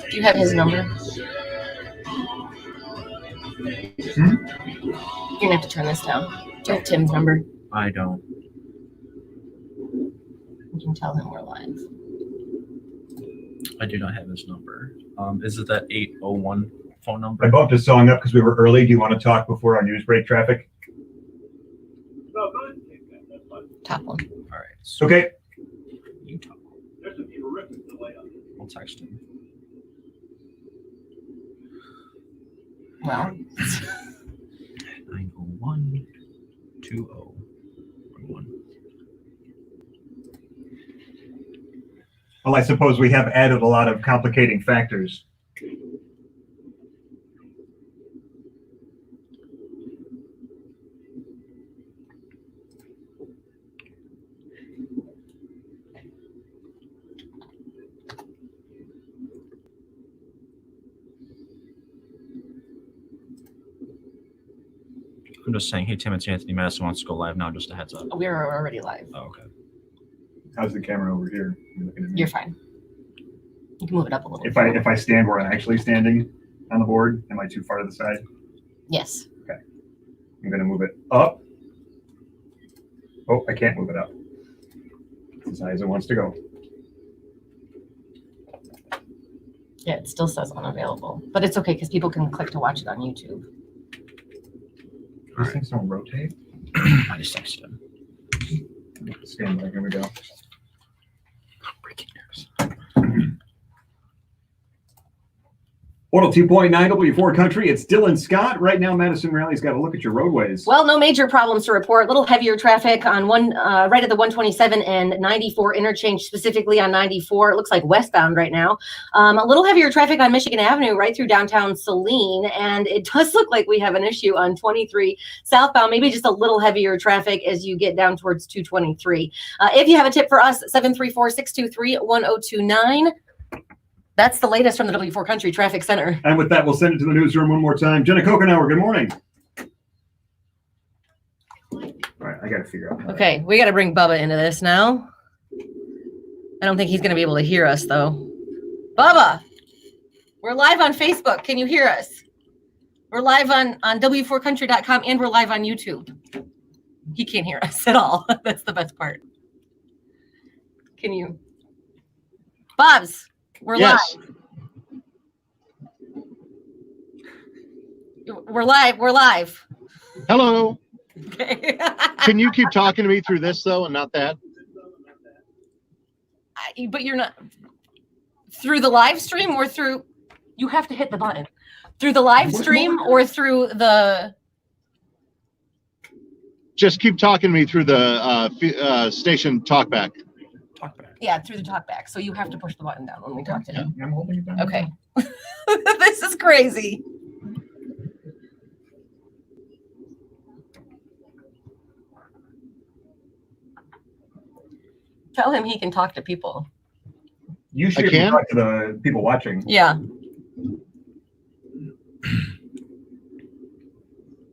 Do you have his number? Hmm? You're gonna have to turn this down. Do you have Tim's number? I don't. You can tell him we're live. I do not have his number. Is it that 801 phone number? I bumped a song up because we were early. Do you want to talk before our news break traffic? Top one. All right. So Okay. you talk. I'll text him. Well, 901 2011. Well, I suppose we have added a lot of complicating factors. I'm just saying, hey, Tim, it's Anthony Madison wants to go live now. Just a heads up. we're already live. Oh, okay. How's the camera over here? You're looking at me. You're fine. You can move it up a little. If I stand where I'm actually standing on the board, am I too far to the side? Yes. Okay. I'm going to move it up. Oh, I can't move it up. It's as high as it wants to go. Yeah, it still says unavailable, but it's okay because people can click to watch it on YouTube. These things don't rotate. I just texted him. Stand by. Here we go. Breaking news. 102.9 W4 Country. It's Dylan Scott. Right now, Madison Rally's got to look at your roadways. Well, no major problems to report. Little heavier traffic on right at the 127 and 94 interchange, specifically on 94. It looks like westbound right now. A little heavier traffic on Michigan Avenue right through downtown Saline, and it does look like we have an issue on 23 southbound. Maybe just a little heavier traffic as you get down towards 223. If you have a tip for us, 734-623-1029. That's the latest from the W4 Country Traffic Center. And with that, we'll send it to the newsroom one more time. Jenna Kokenauer, good morning. All right, I got to figure out. Okay, we got to bring Bubba into this now. I don't think he's going to be able to hear us, though. Bubba, we're live on Facebook. Can you hear us? We're live on W4Country.com, and we're live on YouTube. He can't hear us at all. That's the best part. Can you? Bobs. We're Yes. live. We're live. We're live. Hello. Okay. Can you keep talking to me through this though, and not that? But you're not through the live stream or through. You have to hit the button through the live stream or through the. Just keep talking to me through the station talkback. Talk back. Yeah, through the talkback. So you have to push the button down when we talk to him. I'm holding it down. Okay. This is crazy. Tell him he can talk to people. You should I can? talk to the people watching. Yeah.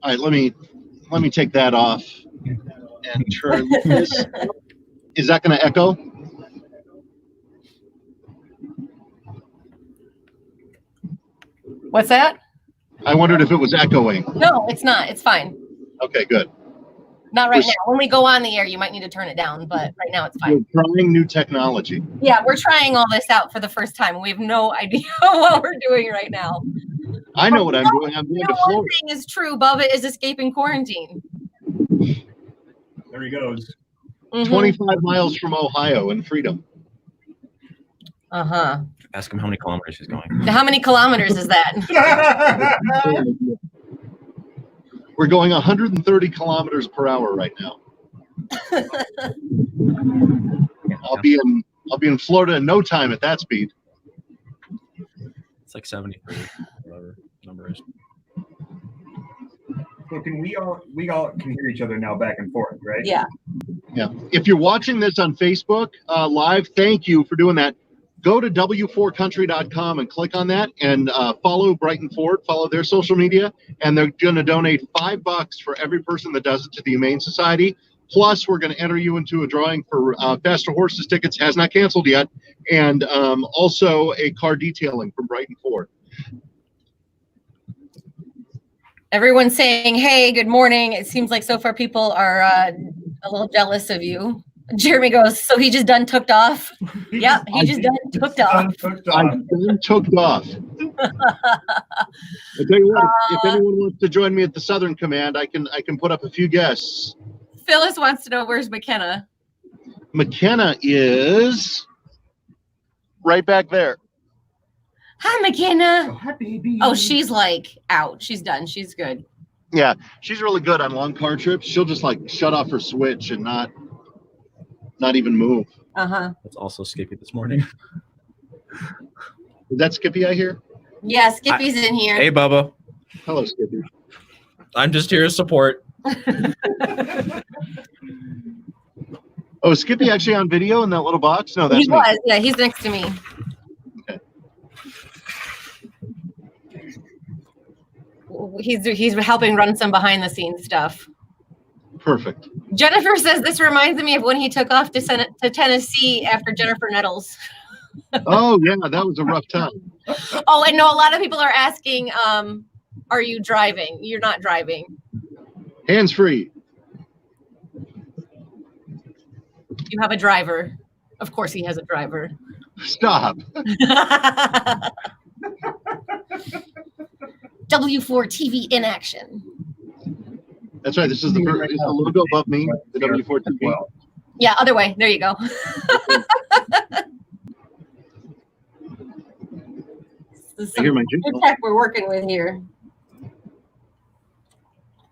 All right, let me take that off and turn this. Is that going to echo? What's that? I wondered if it was echoing. No, it's not. It's fine. Okay, good. Not right now. When we go on the air, you might need to turn it down, but right now it's fine. We're trying new technology. Yeah, we're trying all this out for the first time. We have no idea what we're doing right now. I know what I'm doing. I'm going to One Florida. thing is true. Bubba is escaping quarantine. There he goes. Mhm. 25 miles from Ohio in freedom. Uh-huh. Ask him how many kilometers he's going. How many kilometers is that? We're going 130 kilometers per hour right now. I'll be in Florida in no time at that speed. It's like 73, whatever number is. So can we all can hear each other now back and forth, right? Yeah. Yeah. If you're watching this on Facebook live, thank you for doing that. Go to W4Country.com and click on that and follow Brighton Ford, follow their social media, and they're going to donate $5 for every person that does it to the Humane Society. Plus, we're going to enter you into a drawing for Faster Horses tickets, has not canceled yet, and also a car detailing from Brighton Ford. Everyone's saying, hey, good morning. It seems like so far people are a little jealous of you. Jeremy goes, so he just done tooked off? Yep, he just done tooked off. I done tooked off. I'll tell you what, if anyone wants to join me at the Southern Command, I can put up a few guests. Phyllis wants to know, where's McKenna? McKenna is right back there. Hi, McKenna. Hi, baby. Oh, she's like out. She's done. She's good. Yeah, she's really good on long car trips. She'll just like shut off her switch and not even move. Uh-huh. That's also Skippy this morning. Is that Skippy I hear? Yeah, Skippy's in here. Hey, Bubba. Hello, Skippy. I'm just here to support. Oh, is Skippy actually on video in that little box? No, that's He me. was. Yeah, he's next to me. Okay. He's helping run some behind the scenes stuff. Perfect. Jennifer says this reminds me of when he took off to Tennessee after Jennifer Nettles. Oh, yeah, that was a rough time. Oh, and no, a lot of people are asking, are you driving? You're not driving. Hands free. You have a driver. Of course he has a driver. Stop. W4 TV in action. That's right. This is the logo above me, the W4 TV. Well, Yeah, other way. There you go. This is I hear my some jingle. good tech we're working with here.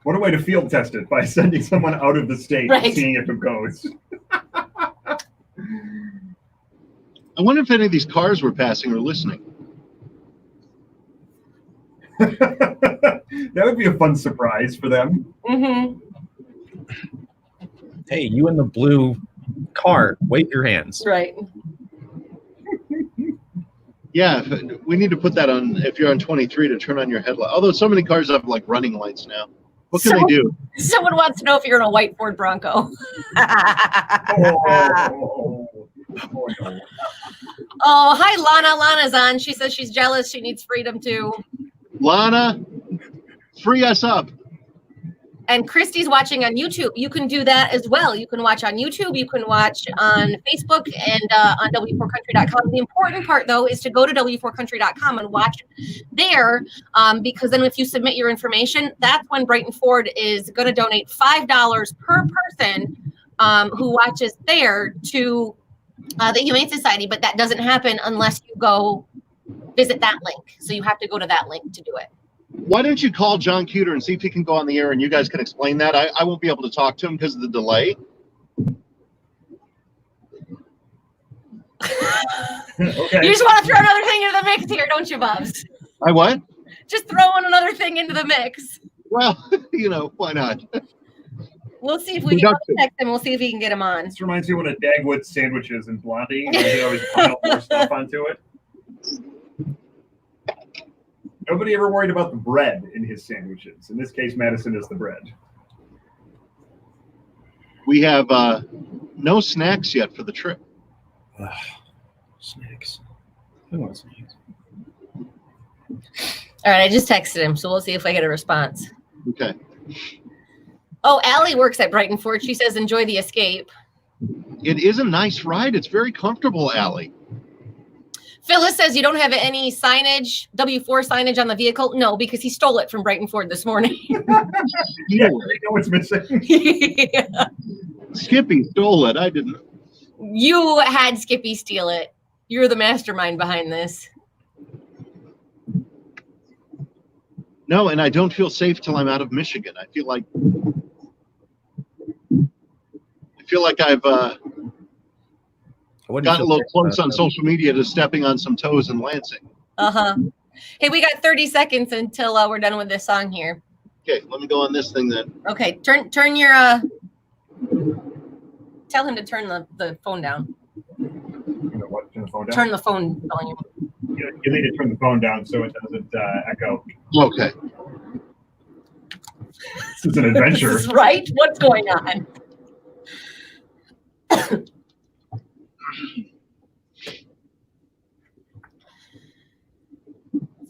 what a way to field test it by sending someone out of the state Right. and seeing if it goes. I wonder if any of these cars we're passing are listening. That would be a fun surprise for them. Mm-hmm. Hey, you in the blue car, wave your hands. Right. Yeah, we need to put that on, if you're on 23, to turn on your headlight. Although so many cars have like running lights now. What can they do? Someone wants to know if you're in a white Ford Bronco. No. Oh, hi, Lana. Lana's on. She says she's jealous. She needs freedom too. Lana, free us up. And Christy's watching on YouTube. You can do that as well. You can watch on YouTube. You can watch on Facebook and on W4Country.com. The important part, though, is to go to W4Country.com and watch there, because then if you submit your information, that's when Brighton Ford is going to donate $5 per person who watches there to the Humane Society. But that doesn't happen unless you go visit that link. So you have to go to that link to do it. Why don't you call John Cuter and see if he can go on the air and you guys can explain that? I won't be able to talk to him because of the delay. Okay. You just want to throw another thing into the mix here, don't you, Bubs? I what? Just throwing another thing into the mix. Well, why not? We'll see if we can contact him. We'll see if he can get him on. This reminds me of one of Dagwood's sandwiches in Blondie. And they always pile more stuff onto it. Nobody ever worried about the bread in his sandwiches. In this case, Madison is the bread. We have no snacks yet for the trip. Snacks. Who wants snacks? All right, I just texted him, so we'll see if I get a response. Okay. Oh, Allie works at Brighton Ford. She says, enjoy the escape. It is a nice ride. It's very comfortable, Allie. Phyllis says you don't have any signage, W4 signage on the vehicle. No, because he stole it from Brighton Ford this morning. Yeah, they know what's missing. Yeah. Skippy stole it. I didn't. You had Skippy steal it. You're the mastermind behind this. No, and I don't feel safe till I'm out of Michigan. I feel like I've gotten a little close on social media to stepping on some toes in Lansing. Uh-huh. Hey, we got 30 seconds until we're done with this song here. Okay, let me go on this thing then. Okay, turn your tell him to turn the phone down. What? Turn the phone down? Turn the phone volume. You need to turn the phone down so it doesn't echo. Okay. This is an adventure. This is right? What's going on?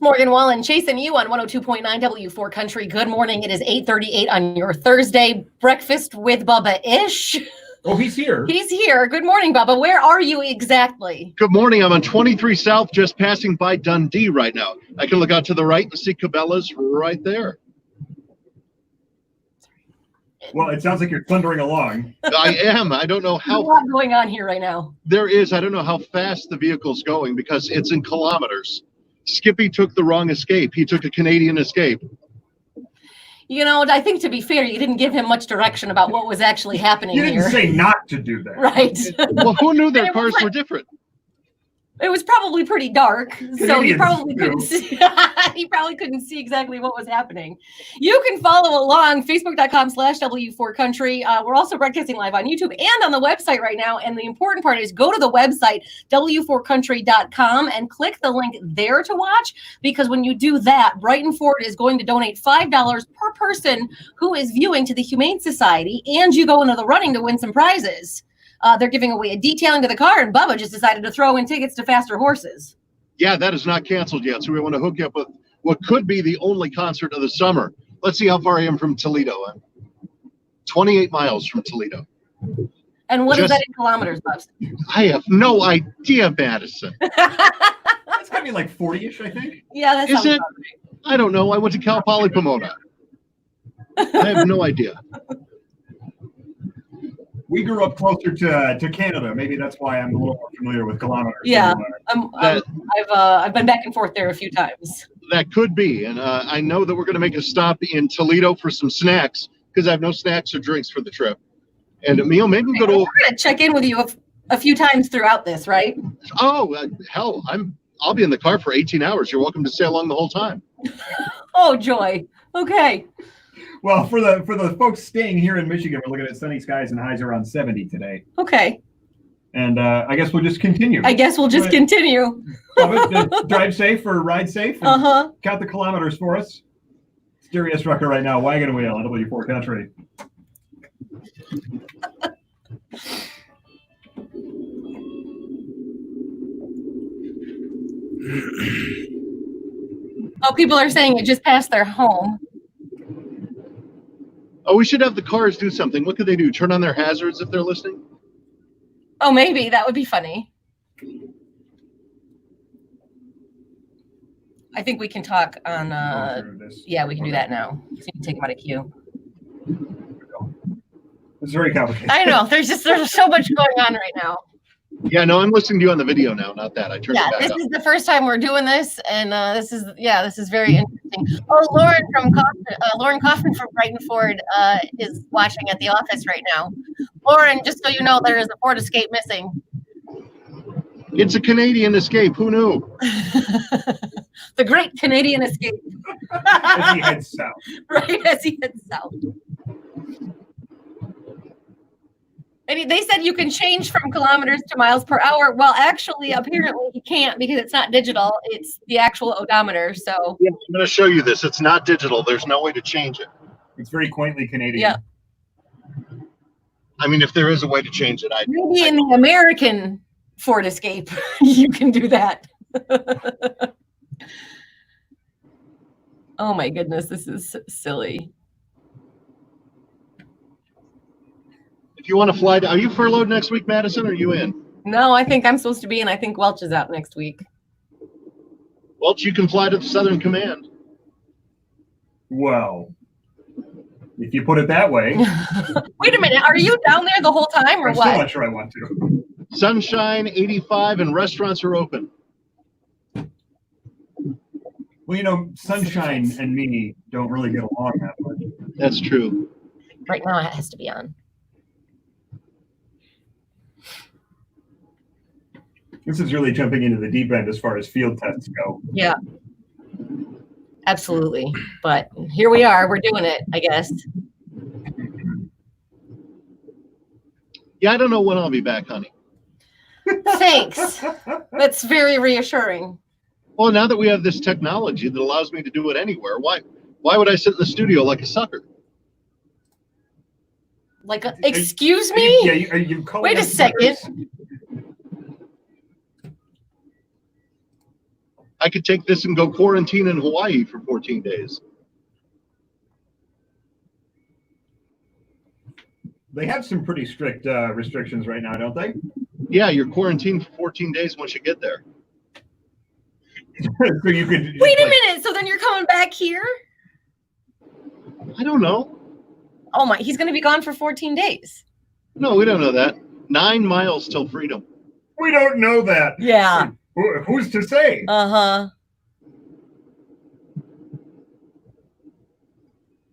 Morgan Wallen chasing you on 102.9 W4 Country. Good morning. It is 8:38 on your Thursday. Breakfast with Bubba-ish. Oh, he's here. He's here. Good morning, Bubba. Where are you exactly? Good morning. I'm on 23 South, just passing by Dundee right now. I can look out to the right and see Cabela's right there. Well, it sounds like you're thundering along. I am. I don't know There's a how lot going on here right now. there is. I don't know how fast the vehicle's going because it's in kilometers. Skippy took the wrong escape. He took a Canadian escape. You know, I think to be fair, you didn't give him much direction about what was actually happening You didn't here. say not to do that. Right. Well, who knew their It was cars like- were different? It was probably pretty dark, so he Canadians probably do. couldn't see. He probably couldn't see exactly what was happening. You can follow along Facebook.com/W4Country. We're also broadcasting live on YouTube and on the website right now. And the important part is go to the website W4Country.com and click the link there to watch. Because when you do that, Brighton Ford is going to donate $5 per person who is viewing to the Humane Society, and you go into the running to win some prizes. They're giving away a detailing to the car, and Bubba just decided to throw in tickets to Faster Horses. Yeah, that is not canceled yet. So we want to hook you up with what could be the only concert of the summer. Let's see how far I am from Toledo. I'm 28 miles from Toledo. And what is Just- that in kilometers, Bubs? I have no idea, Madison. It's got to be like 40-ish, I think. Yeah, that's Is it? I don't know. I went to Cal Poly Pomona. I have no idea. We grew up closer to Canada. Maybe that's why I'm a little more familiar with kilometers. Yeah. That- I've been back and forth there a few times. That could be. And I know that we're going to make a stop in Toledo for some snacks because I have no snacks or drinks for the trip. And maybe we'll go to. We're gonna check in with you a few times throughout this, right? Oh, hell, I'll be in the car for 18 hours. You're welcome to stay along the whole time. Oh, joy. Okay. Well, for the folks staying here in Michigan, we're looking at sunny skies and highs around 70 today. Okay. And I guess we'll just continue. I guess we'll just Right. continue. Drive safe or ride safe. And Uh-huh. count the kilometers for us. It's Darius Rucker right now, Wagon Wheel on W4 Country. Oh, people are saying it just passed their home. Oh, we should have the cars do something. What could they do? Turn on their hazards if they're listening? Oh, maybe that would be funny. I think we can talk on. Go through this. Yeah, we can do that now. So you can take them out of queue. It's very complicated. I know. There's so much going on right now. Yeah, no, I'm listening to you on the video now, not that. I turned Yeah, it back this up. is the first time we're doing this, and this is very interesting. Oh, Lauren Kaufman from Brighton Ford is watching at the office right now. Lauren, just so you know, there is a Ford Escape missing. It's a Canadian escape. Who knew? The Great Canadian Escape. As he heads south. Right as he heads south. And they said you can change from kilometers to miles per hour. Well, actually, apparently you can't because it's not digital. It's the actual odometer. So Yeah, I'm going to show you this. It's not digital. There's no way to change it. It's very quaintly Canadian. yeah, I mean, if there is a way to change it, maybe in the American Ford Escape, you can do that. Oh my goodness, this is silly. If you want to fly, are you furloughed next week, Madison, or are you in? No, I think I'm supposed to be, and I think Welch is out next week. Well, you can fly to the Southern Command. Well, if you put it that way, Wait a minute, are you down there the whole time or I'm still what? not sure I want to. Sunshine, 85, and restaurants are open. Well, you know, sunshine and me don't really get along that much. That's true. Right now, it has to be on. This is really jumping into the deep end as far as field tests go. Yeah. Absolutely. But here we are. We're doing it, I guess. Yeah, I don't know when I'll be back, honey. Thanks. That's very reassuring. Well, now that we have this technology that allows me to do it anywhere, why would I sit in the studio like a sucker? Like, excuse me? Yeah, are you calling Wait a us second. suckers? I could take this and go quarantine in Hawaii for 14 days. They have some pretty strict restrictions right now, don't they? Yeah, you're quarantined for 14 days once you get there. So you could just, Wait a minute. So then you're coming back here? I don't know. Oh my, he's going to be gone for 14 days. No, we don't know that. 9 miles till freedom. We don't know that. Yeah. Who's to say? Uh-huh.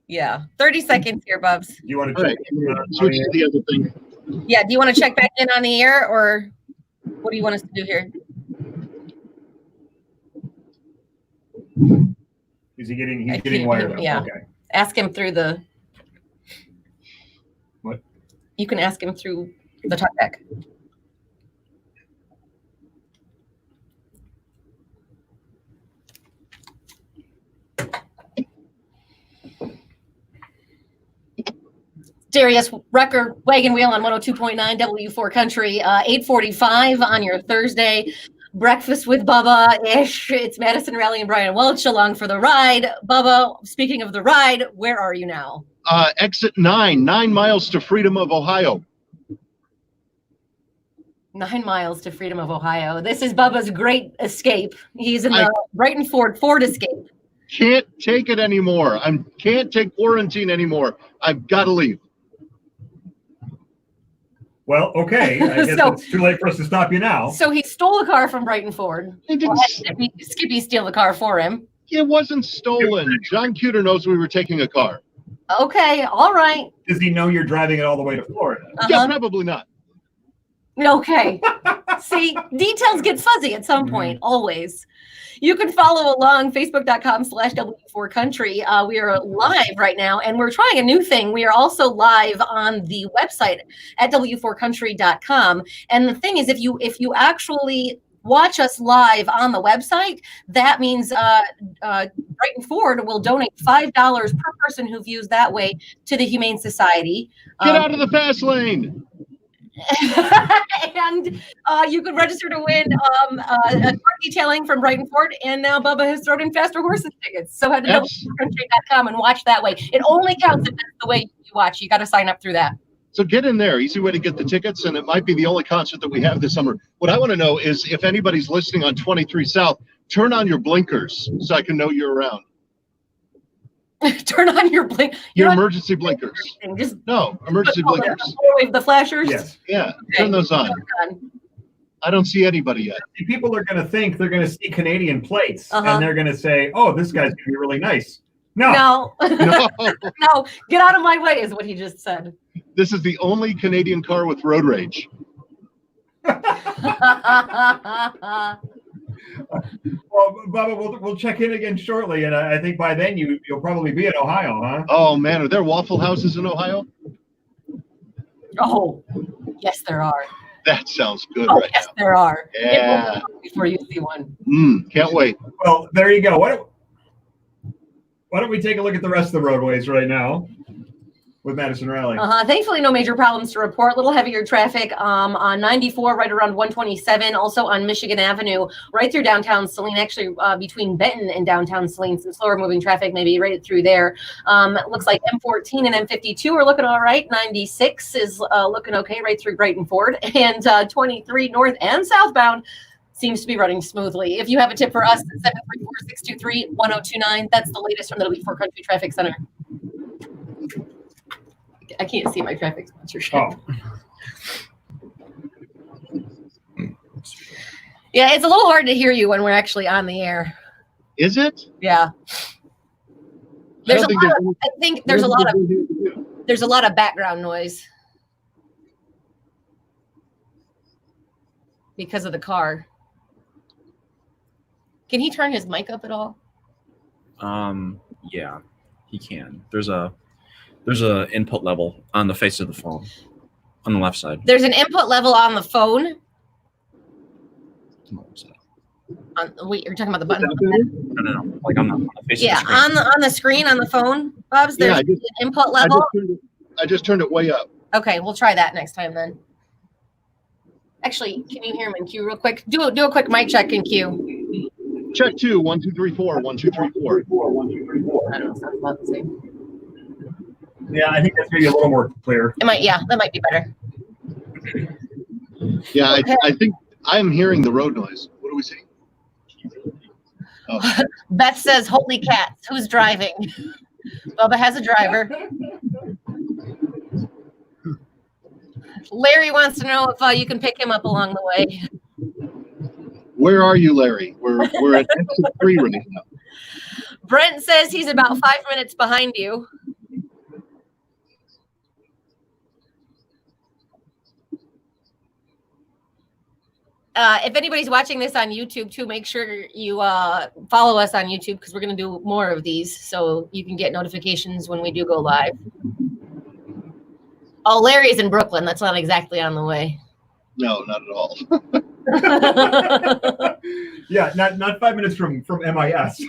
Yeah. 30 seconds here, Bubs. Do you want to All check? right, switch to the other thing. Yeah. Do you want to check back in on the air, or what do you want us to do here? Is he getting? He's getting wired up. Yeah. Okay. Ask him through the. What? You can ask him through the talkback. Darius Rucker, Wagon Wheel on 102.9 W4 Country, 8:45 on your Thursday. Breakfast with Bubba-ish. It's Madison Raleigh and Brian Welch along for the ride. Bubba, speaking of the ride, where are you now? Exit 9 miles to freedom of Ohio. 9 miles to freedom of Ohio. This is Bubba's great escape. He's in the Brighton Ford escape. Can't take it anymore. I can't take quarantine anymore. I've got to leave. Well, okay. I guess So- it's too late for us to stop you now. So he stole a car from Brighton Ford. I didn't. Or had Skippy steal the car for him. It wasn't stolen. John Cuter knows we were taking a car. Okay, all right. Does he know you're driving it all the way to Florida? Yeah, Uh-huh. probably not. Okay. See, details get fuzzy at some point, always. You can follow along facebook.com/W4 Country. We are live right now, and we're trying a new thing. We are also live on the website at W4Country.com. And the thing is, if you actually watch us live on the website, that means Brighton Ford will donate $5 per person who views that way to the Humane Society. Get out of the fast lane. And you could register to win a car detailing from Brighton Ford, and now Bubba has thrown in faster horses tickets. So head to W4Country.com and watch that way. It only counts if that's the way you watch. You got to sign up through that. So get in there. Easy way to get the tickets, and it might be the only concert that we have this summer. What I want to know is if anybody's listening on 23 South, turn on your blinkers so I can know you're around. Turn on your blink. Your emergency blinkers. Just Emergency blinkers. the flashers. Yes. Yeah, turn those on. I don't see anybody yet. People are going to think they're going to see Canadian plates, Uh-huh. and they're going to say, "Oh, this guy's going to be really nice." No. No, No, no, get out of my way is what he just said. this is the only Canadian car with road rage. Well, Bubba, we'll check in again shortly, and I think by then you'll probably be in Ohio, huh? Oh man, are there Waffle Houses in Ohio? Oh, yes, there are. That sounds good Oh, right yes, now. there are. Yeah. It will be before you see one. Can't wait. Well, there you go. Why don't we take a look at the rest of the roadways right now with Madison Raleigh? Thankfully, no major problems to report. A little heavier traffic on 94, right around 127. Also on Michigan Avenue, right through downtown Saline. Actually, between Benton and downtown Saline, some slower moving traffic, maybe right through there. Looks like M14 and M52 are looking all right. 96 is looking okay, right through Brighton Ford, and 23 north and southbound seems to be running smoothly. If you have a tip for us, 734-623-1029. That's the latest from the W4 Country Traffic Center. I can't see my traffic sponsorship. Oh. Yeah, it's a little hard to hear you when we're actually on the air. Is it? Yeah. I think there's a lot of background noise because of the car. Can he turn his mic up at all? Yeah, he can. There's a input level on the face of the phone on the left side. There's an input level on the phone. On the left side. Wait, you're talking about the button? No. Like on the face Yeah, of the screen. on the screen on the phone, Bubs. There's Yeah, an input level. I just turned it way up. Okay, we'll try that next time then. Actually, can you hear him in queue real quick? Do a quick mic check in queue. Check 2, 1 2 3 4, 1 2 3 4. I don't know. Sounds about the same. Yeah, I think that's maybe a little more clear. It might. Yeah, that might be better. Yeah, Okay. I think I'm hearing the road noise. What are we seeing? Oh. Beth says, "Holy cats! Who's driving?" Bubba has a driver. Larry wants to know if you can pick him up along the way. Where are you, Larry? We're at exit 3 right now. Brent says he's about 5 minutes behind you. If anybody's watching this on YouTube too, make sure you follow us on YouTube because we're going to do more of these so you can get notifications when we do go live. Oh, Larry's in Brooklyn. That's not exactly on the way. No, not at all. Yeah, not 5 minutes from MIS.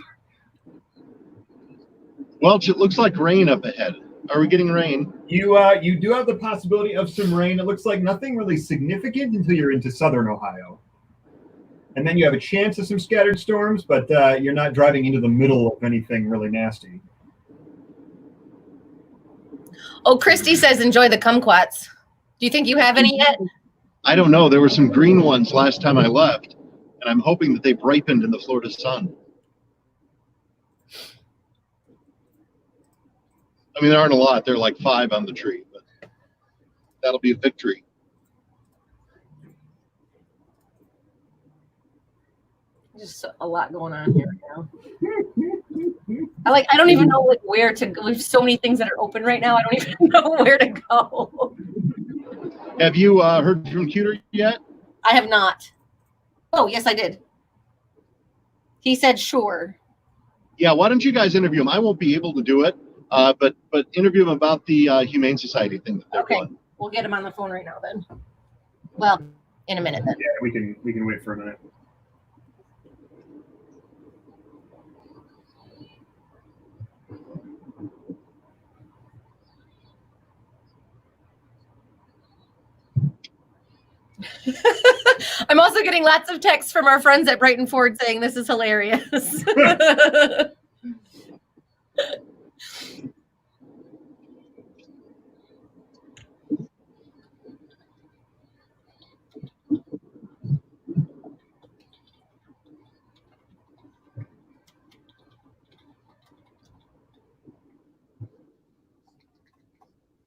Well, it looks like rain up ahead. Are we getting rain? You do have the possibility of some rain. It looks like nothing really significant until you're into southern Ohio. And then you have a chance of some scattered storms, but you're not driving into the middle of anything really nasty. Oh, Christy says enjoy the kumquats. Do you think you have any yet? I don't know. There were some green ones last time I left, and I'm hoping that they've ripened in the Florida sun. I mean, there aren't a lot. There are like 5 on the tree, but that'll be a victory. Just a lot going on here right now. I don't even know like where to go. There's so many things that are open right now. I don't even know where to go. Have you heard from Cuter yet? I have not. Oh, yes, I did. He said sure. Yeah, why don't you guys interview him? I won't be able to do it, but interview him about the Humane Society thing that they're doing. We'll get him on the phone right now then. Well, in a minute then. Yeah, we can wait for a minute. I'm also getting lots of texts from our friends at Brighton Ford saying this is hilarious.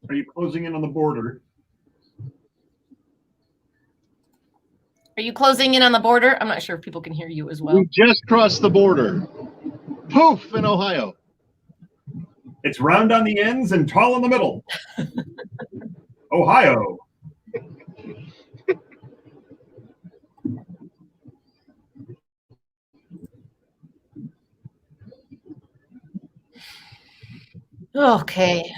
Are you closing in on the border? Are you closing in on the border? I'm not sure if people can hear you as well. We just crossed the border. Poof, in Ohio. It's round on the ends and tall in the middle. Ohio. Okay.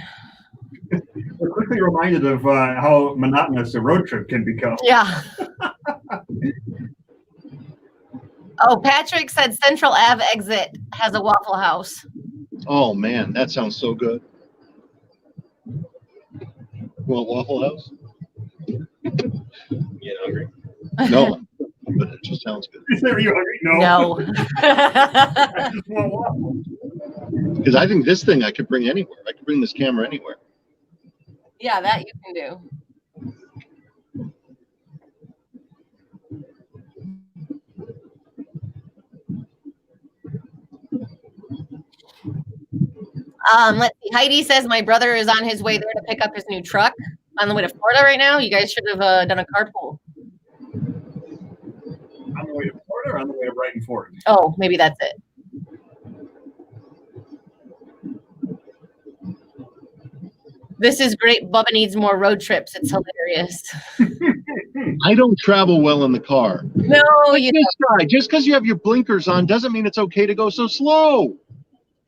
We're quickly reminded of how monotonous a road trip can become. Yeah. Oh, Patrick said Central Ave exit has a Waffle House. Oh, man, that sounds so good. Well, Waffle House? Get hungry? No, but it just sounds good. Are you hungry? No. No. I just want waffles. Because I think this thing I could bring anywhere. I could bring this camera anywhere. Yeah, that you can do. Let's see. Heidi says my brother is on his way there to pick up his new truck on the way to Florida right now. You guys should have done a carpool. On the way to Florida or on the way to Brighton Ford? Oh, maybe that's it. This is great. Bubba needs more road trips. It's hilarious. I don't travel well in the car. No, you don't. Just try. Just because you have your blinkers on doesn't mean it's okay to go so slow.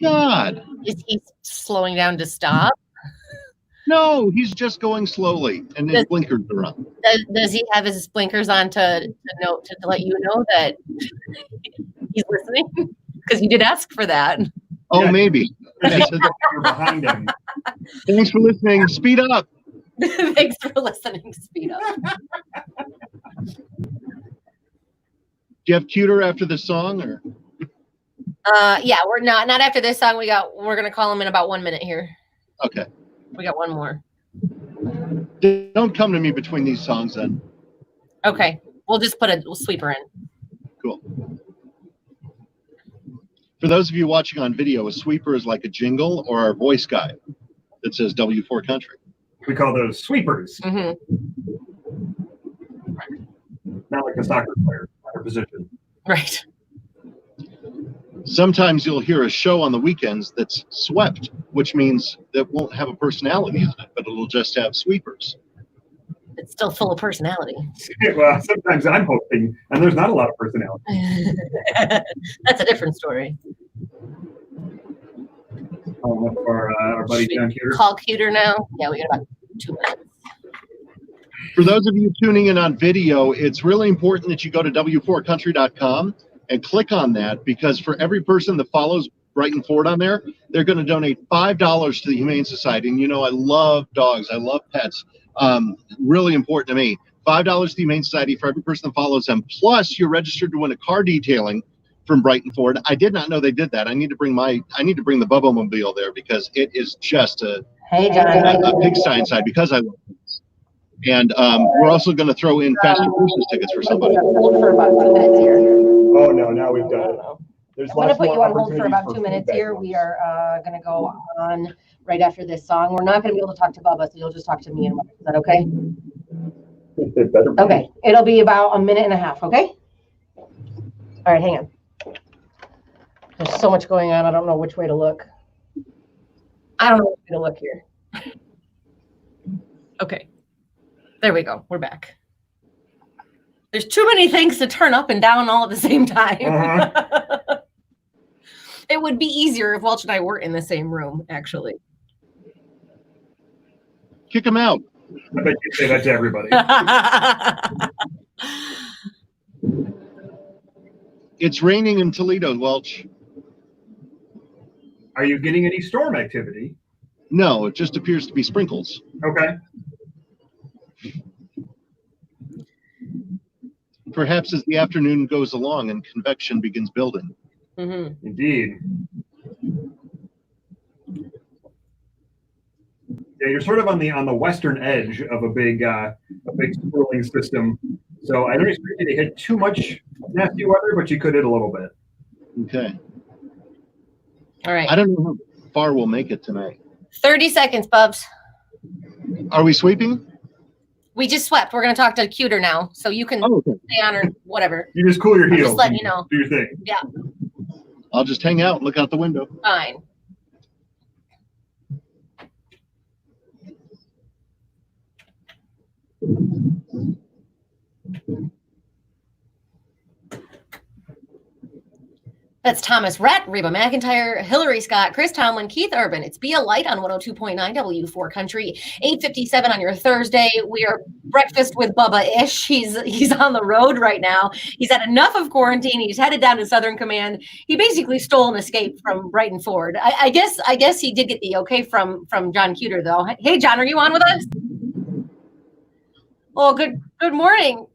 God. Is he slowing down to stop? No, he's just going slowly, and his blinkers are on. Does he have his blinkers on to let you know that he's listening? Because you did ask for that. Oh, Yeah. maybe. You're behind him. Thanks for listening. Speed up. Thanks for listening. Speed up. Do you have Cuter after the song, or? Yeah, we're not after this song. We're gonna call him in about 1 minute here. Okay. We got one more. Don't come to me between these songs then. Okay. We'll just put a sweeper in. Cool. For those of you watching on video, a sweeper is like a jingle or our voice guide that says W4 Country. We call those sweepers. Mm-hmm. Not like a soccer player, soccer position. Right. Sometimes you'll hear a show on the weekends that's swept, which means that won't have a personality on it, but it'll just have sweepers. It's still full of personality. Well, sometimes I'm hosting, and there's not a lot of personality. That's a different story. Our buddy John Cuter. Call Cuter now. Yeah, we got about 2 minutes. For those of you tuning in on video, it's really important that you go to w4country.com and click on that, because for every person that follows Brighton Ford on there, they're going to donate $5 to the Humane Society. And you know, I love dogs. I love pets. Really important to me. $5 to the Humane Society for every person that follows them. Plus, you're registered to win a car detailing from Brighton Ford. I did not know they did that. I need to bring the Bubba mobile there, because it is just a pigsty inside, because I love it. And we're also going to throw in Fast and Christmas tickets for somebody. Hold for about 2 minutes here. Oh no, now we've done it. There's I'm going to lots put more you on hold for opportunities about 2 minutes feedback here. ones. We are going to go on right after this song. We're not going to be able to talk to Bubba, so you'll just talk to me and Mark. Is that okay? It better be. Okay. It'll be about a minute and a half, okay? All right, hang on. There's so much going on. I don't know which way to look. I don't know which way to look here. Okay. There we go. We're back. There's too many things to turn up and down all at the same time. Uh-huh. It would be easier if Welch and I weren't in the same room, actually. Kick them out. I bet you say that to everybody. It's raining in Toledo, Welch. Are you getting any storm activity? No, it just appears to be sprinkles. Okay. Perhaps as the afternoon goes along and convection begins building. Mm-hmm. Indeed. Yeah, you're sort of on the western edge of a big swirling system. So I don't expect you to hit too much nasty weather, but you could hit a little bit. Okay. All right. I don't know how far we'll make it tonight. 30 seconds, Bubs. Are we sweeping? We just swept. We're going to talk to Cuter now, so you can Oh, okay. stay on or whatever. You just cool your I'm heels. just letting you know. Do your thing. Yeah, I'll just hang out and look out the window. fine. That's Thomas Rhett, Reba McIntyre, Hillary Scott, Chris Tomlin, Keith Urban. It's Be a Light on 102.9 W4 Country, 8:57 on your Thursday. We are breakfast with Bubba-ish. He's on the road right now. He's had enough of quarantine. He's headed down to Southern Command. He basically stole an escape from Brighton Ford. I guess he did get the okay from John Cuter, though. Hey, John, are you on with us? Oh, good morning.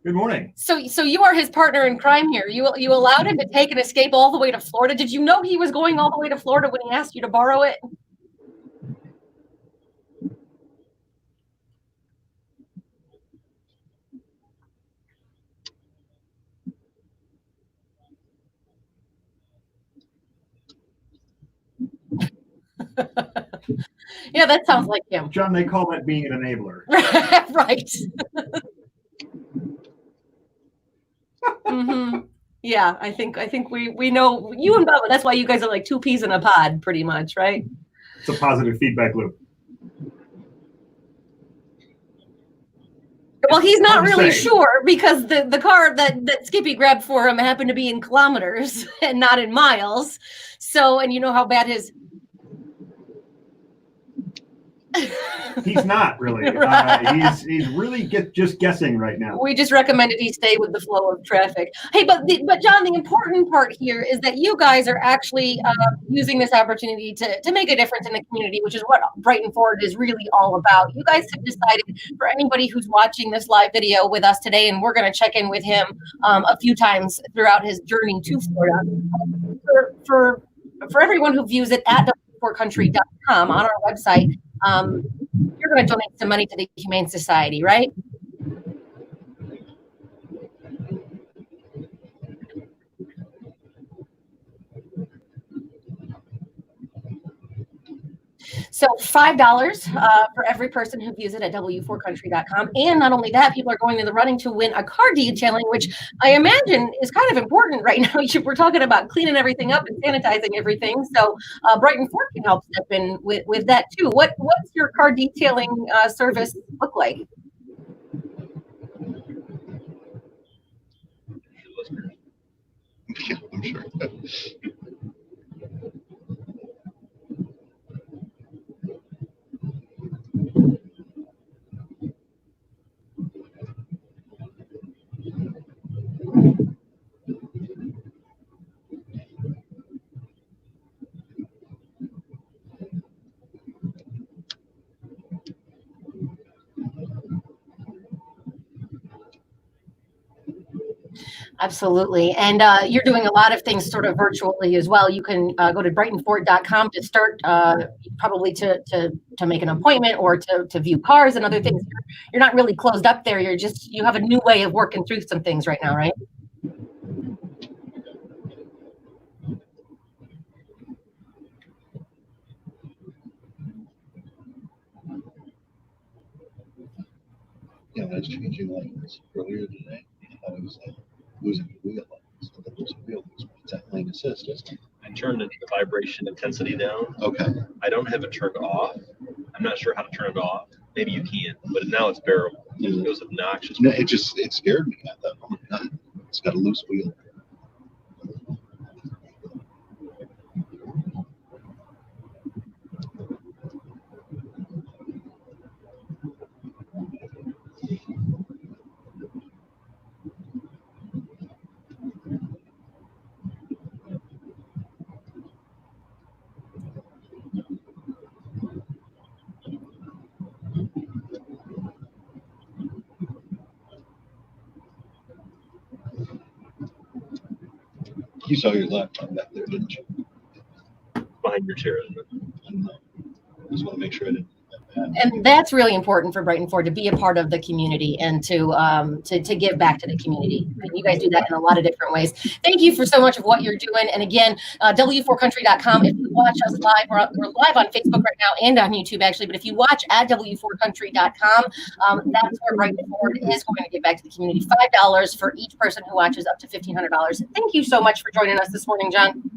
Good morning. So you are his partner in crime here. You allowed him to take an escape all the way to Florida. Did you know he was going all the way to Florida when he asked you to borrow it? Yeah, that sounds like him. John, they call that being an enabler. Right. Mm-hmm. Yeah, I think we know you and Bubba. That's why you guys are like two peas in a pod, pretty much, right? It's a positive feedback loop. Well, he's not really Saying. sure because the car that Skippy grabbed for him happened to be in kilometers and not in miles. So, and you know how bad his. He's not really. Right. He's really just guessing right now. We just recommended he stay with the flow of traffic. Hey, but John, the important part here is that you guys are actually using this opportunity to make a difference in the community, which is what Brighton Ford is really all about. You guys have decided, for anybody who's watching this live video with us today, and we're going to check in with him a few times throughout his journey to Florida. for everyone who views it at w4country.com on our website, you're going to donate some money to the Humane Society, right? So $5 for every person who views it at w4country.com. And not only that, people are going in the running to win a car detailing, which I imagine is kind of important right now. We're talking about cleaning everything up and sanitizing everything. So Brighton Ford can help step in with that too. What's your car detailing service look like? Yeah, I'm sure. Absolutely. And you're doing a lot of things sort of virtually as well. You can go to brightonford.com to start, probably to make an appointment or to view cars and other things. You're not really closed up there. You have a new way of working through some things right now, right? Yeah, I was changing lanes earlier today. I was losing the wheel. So that there's a wheel. It's that lane assist, isn't it? I turned the vibration intensity down. Okay. I don't have it turned off. I'm not sure how to turn it off. Maybe you can, but now it's bearable. It was obnoxious. No, it scared me. I thought, oh my God, it's got a loose wheel. You saw your laptop back there, didn't you? Behind your chair, isn't it? I don't know. Just want to make sure I didn't. And that's really important for Brighton Ford, to be a part of the community and to give back to the community. And you guys do that in a lot of different ways. Thank you for so much of what you're doing. And again, w4country.com. If you watch us live, we're live on Facebook right now and on YouTube actually. But if you watch at w4country.com, that's where Brighton Ford is going to give back to the community. $5 for each person who watches, up to $1,500. Thank you so much for joining us this morning, John.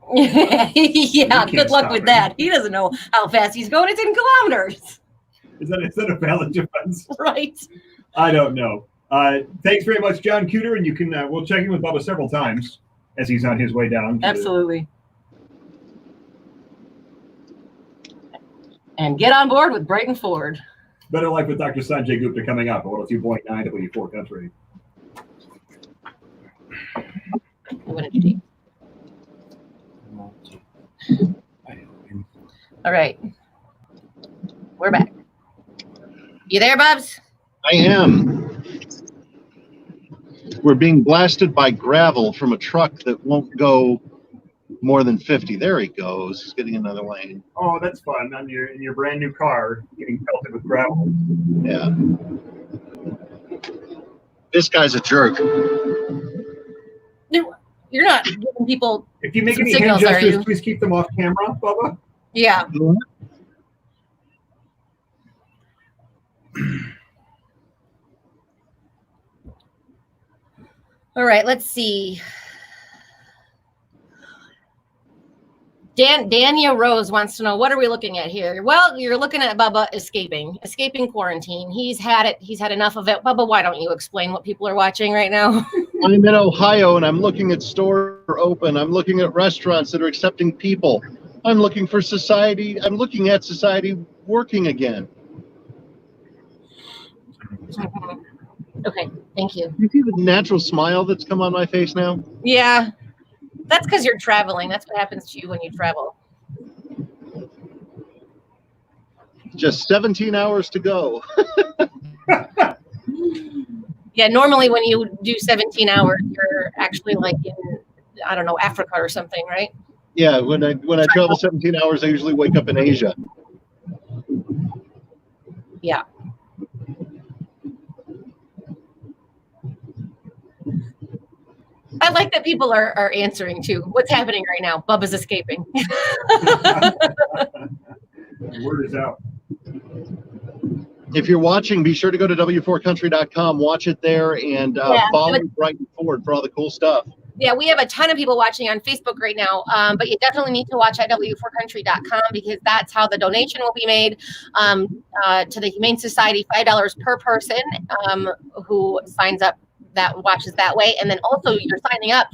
Yeah, good luck with that. He doesn't know how fast he's going. It's in kilometers. Is that a valid defense? Right. I don't know. Thanks very much, John Cooter, and you can we'll check in with Bubba several times as he's on his way down. Absolutely. And get on board with Brighton Ford. Better Life with Dr. Sanjay Gupta coming up on 102.9 W4 Country. What did you do? All right. We're back. You there, Bubs? I am. We're being blasted by gravel from a truck that won't go more than 50. There he goes. He's getting another lane. Oh, that's fun. In your brand new car, getting pelted with gravel. Yeah. This guy's a jerk. You're not giving people. If you make some any signals, hand are gestures, you? please keep them off camera, Bubba. Yeah. All right, let's see. Dania Rose wants to know, what are we looking at here? Well, you're looking at Bubba escaping quarantine. He's had it. He's had enough of it. Bubba, why don't you explain what people are watching right now? I'm in Ohio and I'm looking at stores open. I'm looking at restaurants that are accepting people. I'm looking for society. I'm looking at society working again. Okay, thank you. You see the natural smile that's come on my face now? Yeah, that's because you're traveling. That's what happens to you when you travel. Just 17 hours to go. Yeah, normally when you do 17 hours, you're actually like in, I don't know, Africa or something, right? Yeah, when I travel 17 hours, I usually wake up in Asia. Yeah. I like that people are answering too. What's happening right now? Bubba's escaping. The word is out. If you're watching, be sure to go to w4country.com, watch it there, and follow Brighton Ford for all the cool stuff. Yeah, we have a ton of people watching on Facebook right now, but you definitely need to watch at w4country.com because that's how the donation will be made to the Humane Society, $5 per person who signs up, that watches that way. And then also you're signing up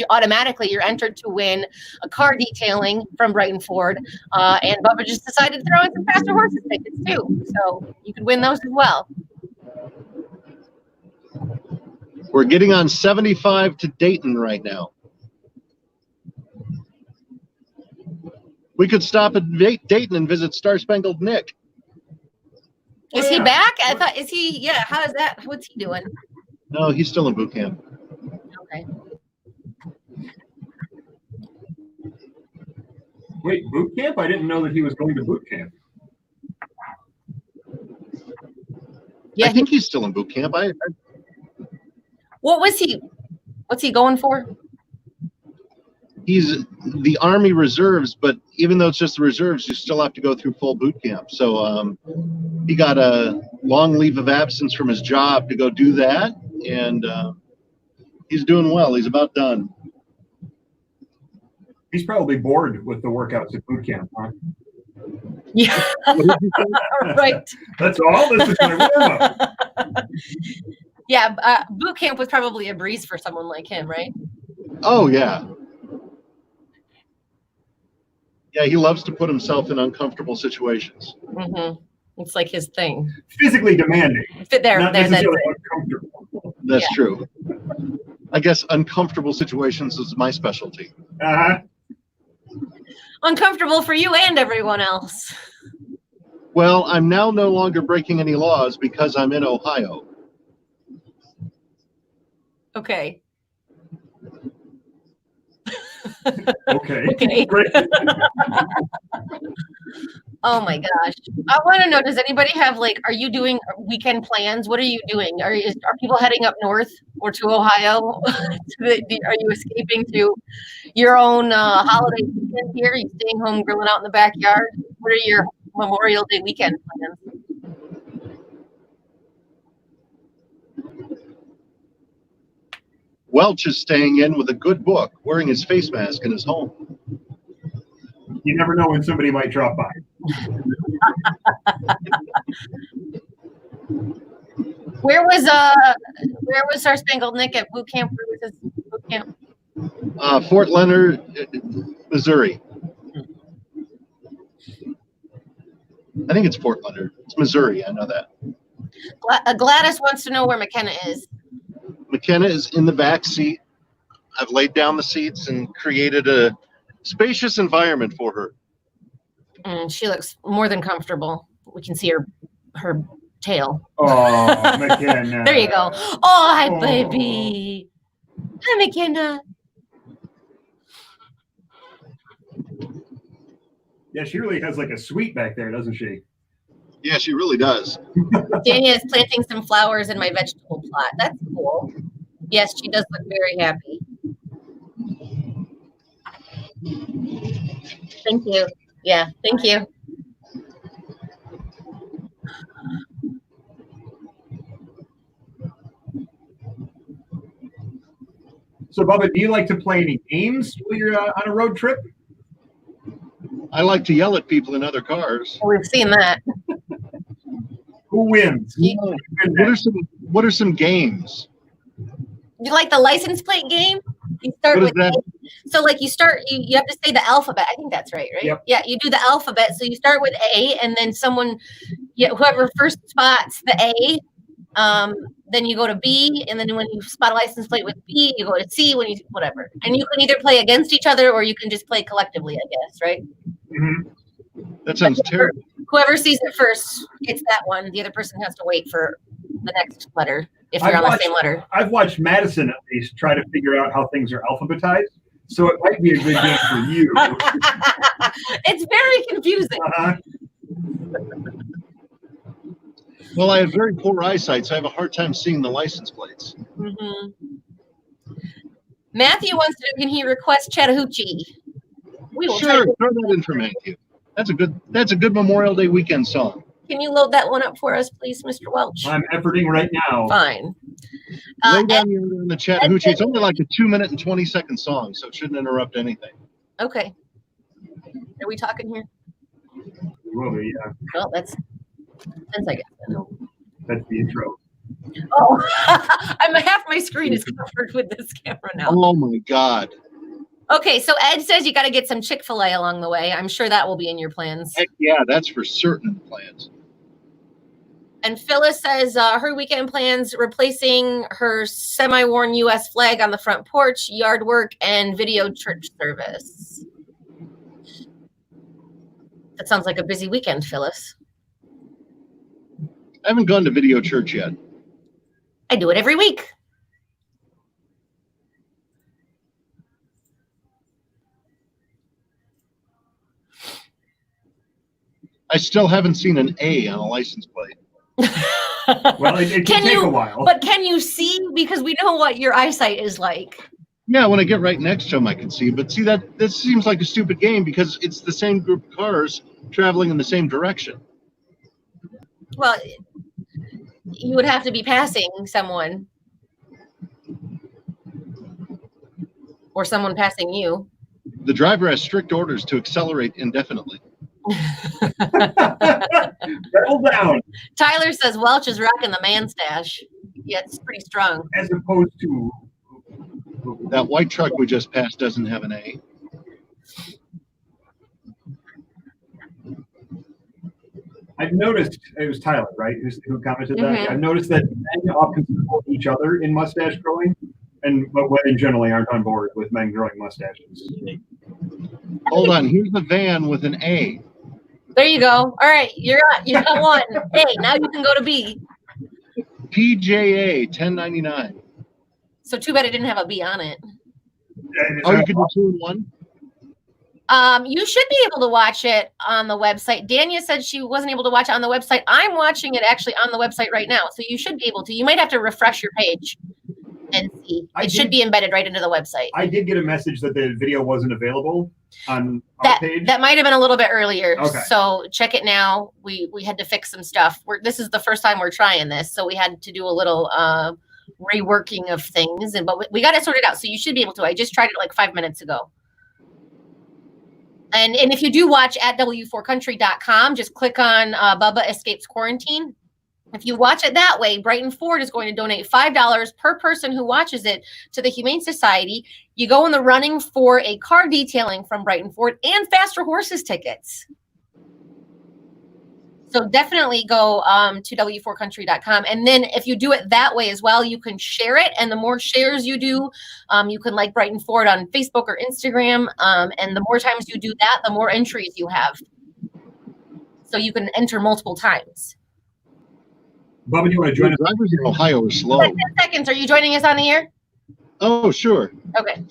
automatically, you're entered to win a car detailing from Brighton Ford. And Bubba just decided to throw in some Faster Horses tickets too. So you could win those as well. We're getting on 75 to Dayton right now. We could stop at Dayton and visit Star Spangled Nick. Is he back? I thought, is he, yeah, how is that? What's he doing? No, he's still in boot camp. Okay. Wait, boot camp? I didn't know that he was going to boot camp. Yeah, I think he's still in boot camp. what's he going for? He's the Army Reserves, but even though it's just the reserves, you still have to go through full boot camp. So he got a long leave of absence from his job to go do that, and he's doing well. He's about done. He's probably bored with the workouts at boot camp, huh? Yeah, right. That's all? This is my warm-up. Yeah, boot camp was probably a breeze for someone like him, right? Oh, yeah. Yeah, he loves to put himself in uncomfortable situations. Mm-hmm. It's like his thing. Physically demanding. Not necessarily uncomfortable. That's true. I guess uncomfortable situations is my specialty. Uh-huh. Uncomfortable for you and everyone else. Well, I'm now no longer breaking any laws because I'm in Ohio. Okay. Okay. Okay. Great. Oh my gosh. I want to know, does anybody have, like, are you doing weekend plans? What are you doing? Are people heading up north or to Ohio? Are you escaping to your own holiday weekend here? Are you staying home grilling out in the backyard? What are your Memorial Day weekend plans? Welch is staying in with a good book, wearing his face mask in his home. You never know when somebody might drop by. Where was Star Spangled Nick at boot camp? Where was his boot camp? Fort Leonard, Missouri. I think it's Fort Leonard. It's Missouri. I know that. Gladys wants to know where McKenna is. McKenna is in the back seat. I've laid down the seats and created a spacious environment for her. She looks more than comfortable. We can see her tail. Oh, McKenna. There you go. Oh, hi, baby. Hi, McKenna. Yeah, she really has like a suite back there, doesn't she? Yeah, she really does. Dania is planting some flowers in my vegetable plot. That's cool. Yes, she does look very happy. Thank you. Yeah, thank you. So, Bubba, do you like to play any games while you're on a road trip? I like to yell at people in other cars. We've seen that. Who wins? What are some games? You like the license plate game? You start with A. So like you have to say the alphabet. I think that's right? Yep. Yeah, you do the alphabet. So you start with A, and then whoever first spots the A, then you go to B, and then when you spot a license plate with B, you go to C, whatever. And you can either play against each other or you can just play collectively, I guess, right? Mm-hmm. That sounds terrible. Whoever sees it first gets that one. The other person has to wait for the next letter if you're on the same letter. I've watched Madison at least try to figure out how things are alphabetized, so it might be a good game for you. It's very confusing. Well, I have very poor eyesight, so I have a hard time seeing the license plates. Mm-hmm. Matthew wants to know, can he request Chattahoochee? We will Sure, throw that in for Matthew. That's a good Memorial Day weekend song. Can you load that one up for us, please, Mr. Welch? I'm efforting right now. Fine. Lay down your in the Chattahoochee. It's only like a 2-minute and 20-second song, so it shouldn't interrupt anything. Okay. Are we talking here? Will be, yeah. Well, that's 10 seconds. That's the intro. Oh, half my screen is covered with this camera now. Oh my God. Okay, so Ed says you got to get some Chick-fil-A along the way. I'm sure that will be in your plans. Heck yeah, that's for certain plans. And Phyllis says her weekend plans replacing her semi-worn U.S. flag on the front porch, yard work, and video church service. That sounds like a busy weekend, Phyllis. I haven't gone to video church yet. I do it every week. I still haven't seen an A on a license plate. Well, it can take a while. But can you see? Because we know what your eyesight is like. Yeah, when I get right next to them, I can see. But see, this seems like a stupid game because it's the same group of cars traveling in the same direction. Well, you would have to be passing someone. Or someone passing you. The driver has strict orders to accelerate indefinitely. Settle down. Tyler says Welch is rocking the man stash. Yeah, it's pretty strong. As opposed to That white truck we just passed doesn't have an A. I've noticed, it was Tyler, right, who commented that. Mhm. I've noticed that men often support each other in mustache growing, but women generally aren't on board with men growing mustaches. Hold on, here's the van with an A. There you go. All right, you got one. Hey, now you can go to B. PJA 1099. So too bad it didn't have a B on it. Oh, you can do 2 in 1? You should be able to watch it on the website. Dania said she wasn't able to watch it on the website. I'm watching it actually on the website right now, so you should be able to. You might have to refresh your page and see. It should be embedded right into the website. I did get a message that the video wasn't available on our page. That might have been a little bit earlier. Okay. So check it now. We had to fix some stuff. This is the first time we're trying this, so we had to do a little reworking of things, but we got it sorted out. So you should be able to. I just tried it like 5 minutes ago. And if you do watch at w4country.com, just click on Bubba Escapes Quarantine. If you watch it that way, Brighton Ford is going to donate $5 per person who watches it to the Humane Society. You go in the running for a car detailing from Brighton Ford and Faster Horses tickets. So definitely go to w4country.com. And then if you do it that way as well, you can share it. And the more shares you do, you can like Brighton Ford on Facebook or Instagram. And the more times you do that, the more entries you have. So you can enter multiple times. Bubba, do you want to join us? Drivers in Ohio are slow. 10 seconds. Are you joining us on the air? Oh, sure. Okay.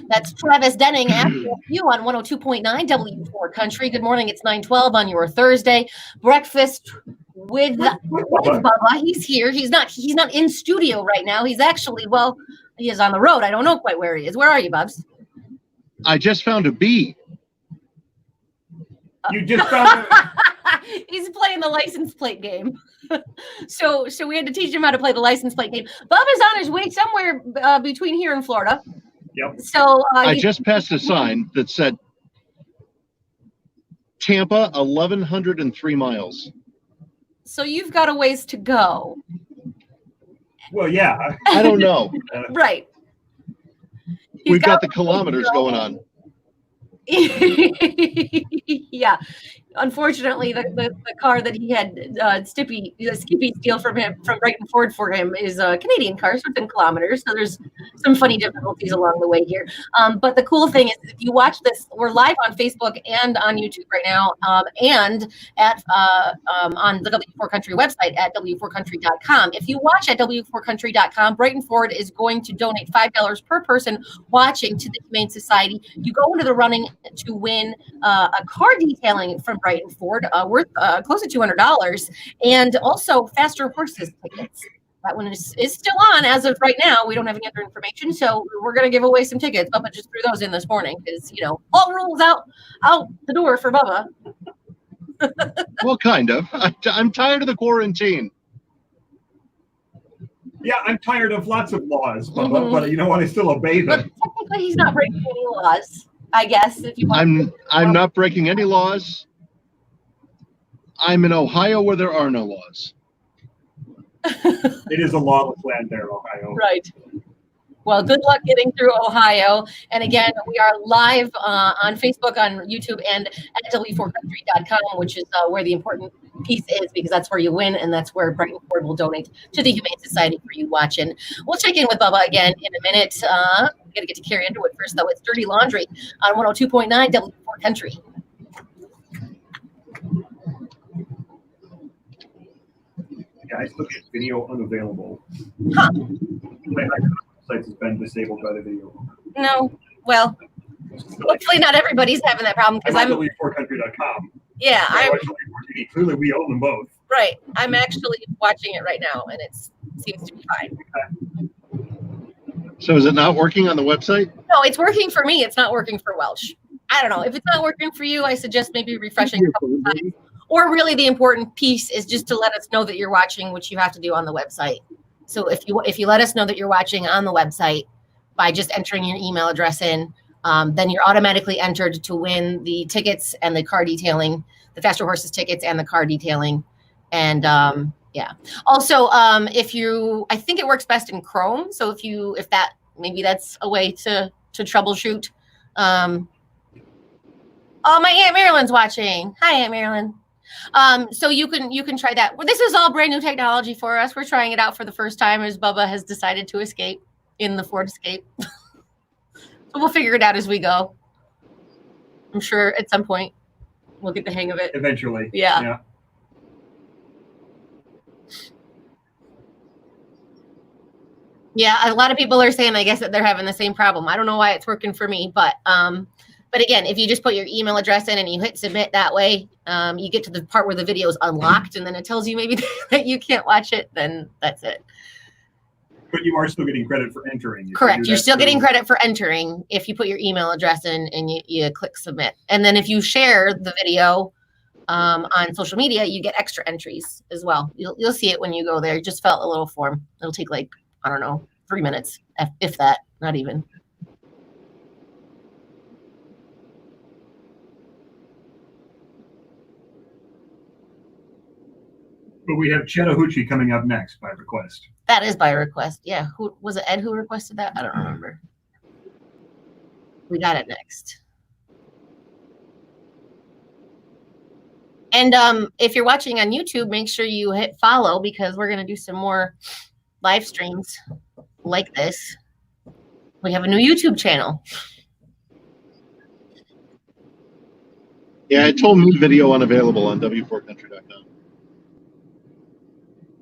That's Travis Denning asking you on 102.9 W4 Country. Good morning. It's 9:12 on your Thursday. Breakfast with Bubba. He's here. He's not in studio right now. He's actually, he is on the road. I don't know quite where he is. Where are you, Bubs? I just found a B. You just found He's playing the license plate game. So we had to teach him how to play the license plate game. Bubba's on his way somewhere between here and Florida. Yep. So I just passed a sign that said Tampa, 1,103 miles. So you've got a ways to go. Well, yeah. I don't know. Right. We've got the kilometers going on. Yeah. unfortunately, the car that he had Skippy steal from Brighton Ford for him is a Canadian car, so it's in kilometers. So there's some funny difficulties along the way here. But the cool thing is, if you watch this, we're live on Facebook and on YouTube right now, and at on the W4 Country website at w4country.com. If you watch at w4country.com, Brighton Ford is going to donate $5 per person watching to the Humane Society. You go into the running to win a car detailing from Brighton Ford worth close to $200, and also Faster Horses tickets. That one is still on as of right now. We don't have any other information, so we're going to give away some tickets. Bubba just threw those in this morning because, all rules out the door for Bubba. Well, kind of. I'm tired of the quarantine. Yeah, I'm tired of lots of laws, but you know what? I still obey them. But technically, he's not breaking any laws, I guess. If you want I'm not breaking any laws. I'm in Ohio where there are no laws. It is a lawless land there, Ohio. Right. Well, good luck getting through Ohio. And again, we are live on Facebook, on YouTube, and at w4country.com, which is where the important piece is, because that's where you win, and that's where Brighton Ford will donate to the Humane Society for you watching. We'll check in with Bubba again in a minute. We got to get to Carrie Underwood first, though. It's Dirty Laundry on 102.9 W4 Country. Yeah, I still get video unavailable. Huh. My site has been disabled by the video. No. Well, hopefully not everybody's having that problem, because I'm I'm on w4country.com. yeah, I I'm watch W4 TV. Clearly, we own them both. right. I'm actually watching it right now, and it seems to be fine. So is it not working on the website? No, it's working for me. It's not working for Welsh. I don't know. If it's not working for you, I suggest maybe refreshing a couple of times. Or really the important piece is just to let us know that you're watching, which you have to do on the website. So if you let us know that you're watching on the website by just entering your email address in, then you're automatically entered to win the tickets and the car detailing, the Faster Horses tickets and the car detailing. And yeah. Also, I think it works best in Chrome. So if that, maybe that's a way to troubleshoot. Oh, my Aunt Marilyn's watching. Hi, Aunt Marilyn. So you can try that. Well, this is all brand new technology for us. We're trying it out for the first time as Bubba has decided to escape in the Ford Escape. So we'll figure it out as we go. I'm sure at some point we'll get the hang of it. Eventually. Yeah. Yeah, a lot of people are saying, I guess, that they're having the same problem. I don't know why it's working for me, but again, if you just put your email address in and you hit submit that way, you get to the part where the video is unlocked, and then it tells you maybe that you can't watch it, then that's it. But you are still getting credit for entering. Correct. You're still getting credit for entering if you put your email address in and you click submit. And then if you share the video on social media, you get extra entries as well. You'll see it when you go there. Just fill out a little form. It'll take 3 minutes, if that, not even. But we have Chattahoochee coming up next by request. That is by request. Yeah. Who was it? Ed who requested that? I don't remember. We got it next. And if you're watching on YouTube, make sure you hit follow, because we're going to do some more live streams like this. We have a new YouTube channel. Yeah, it told me video unavailable on w4country.com.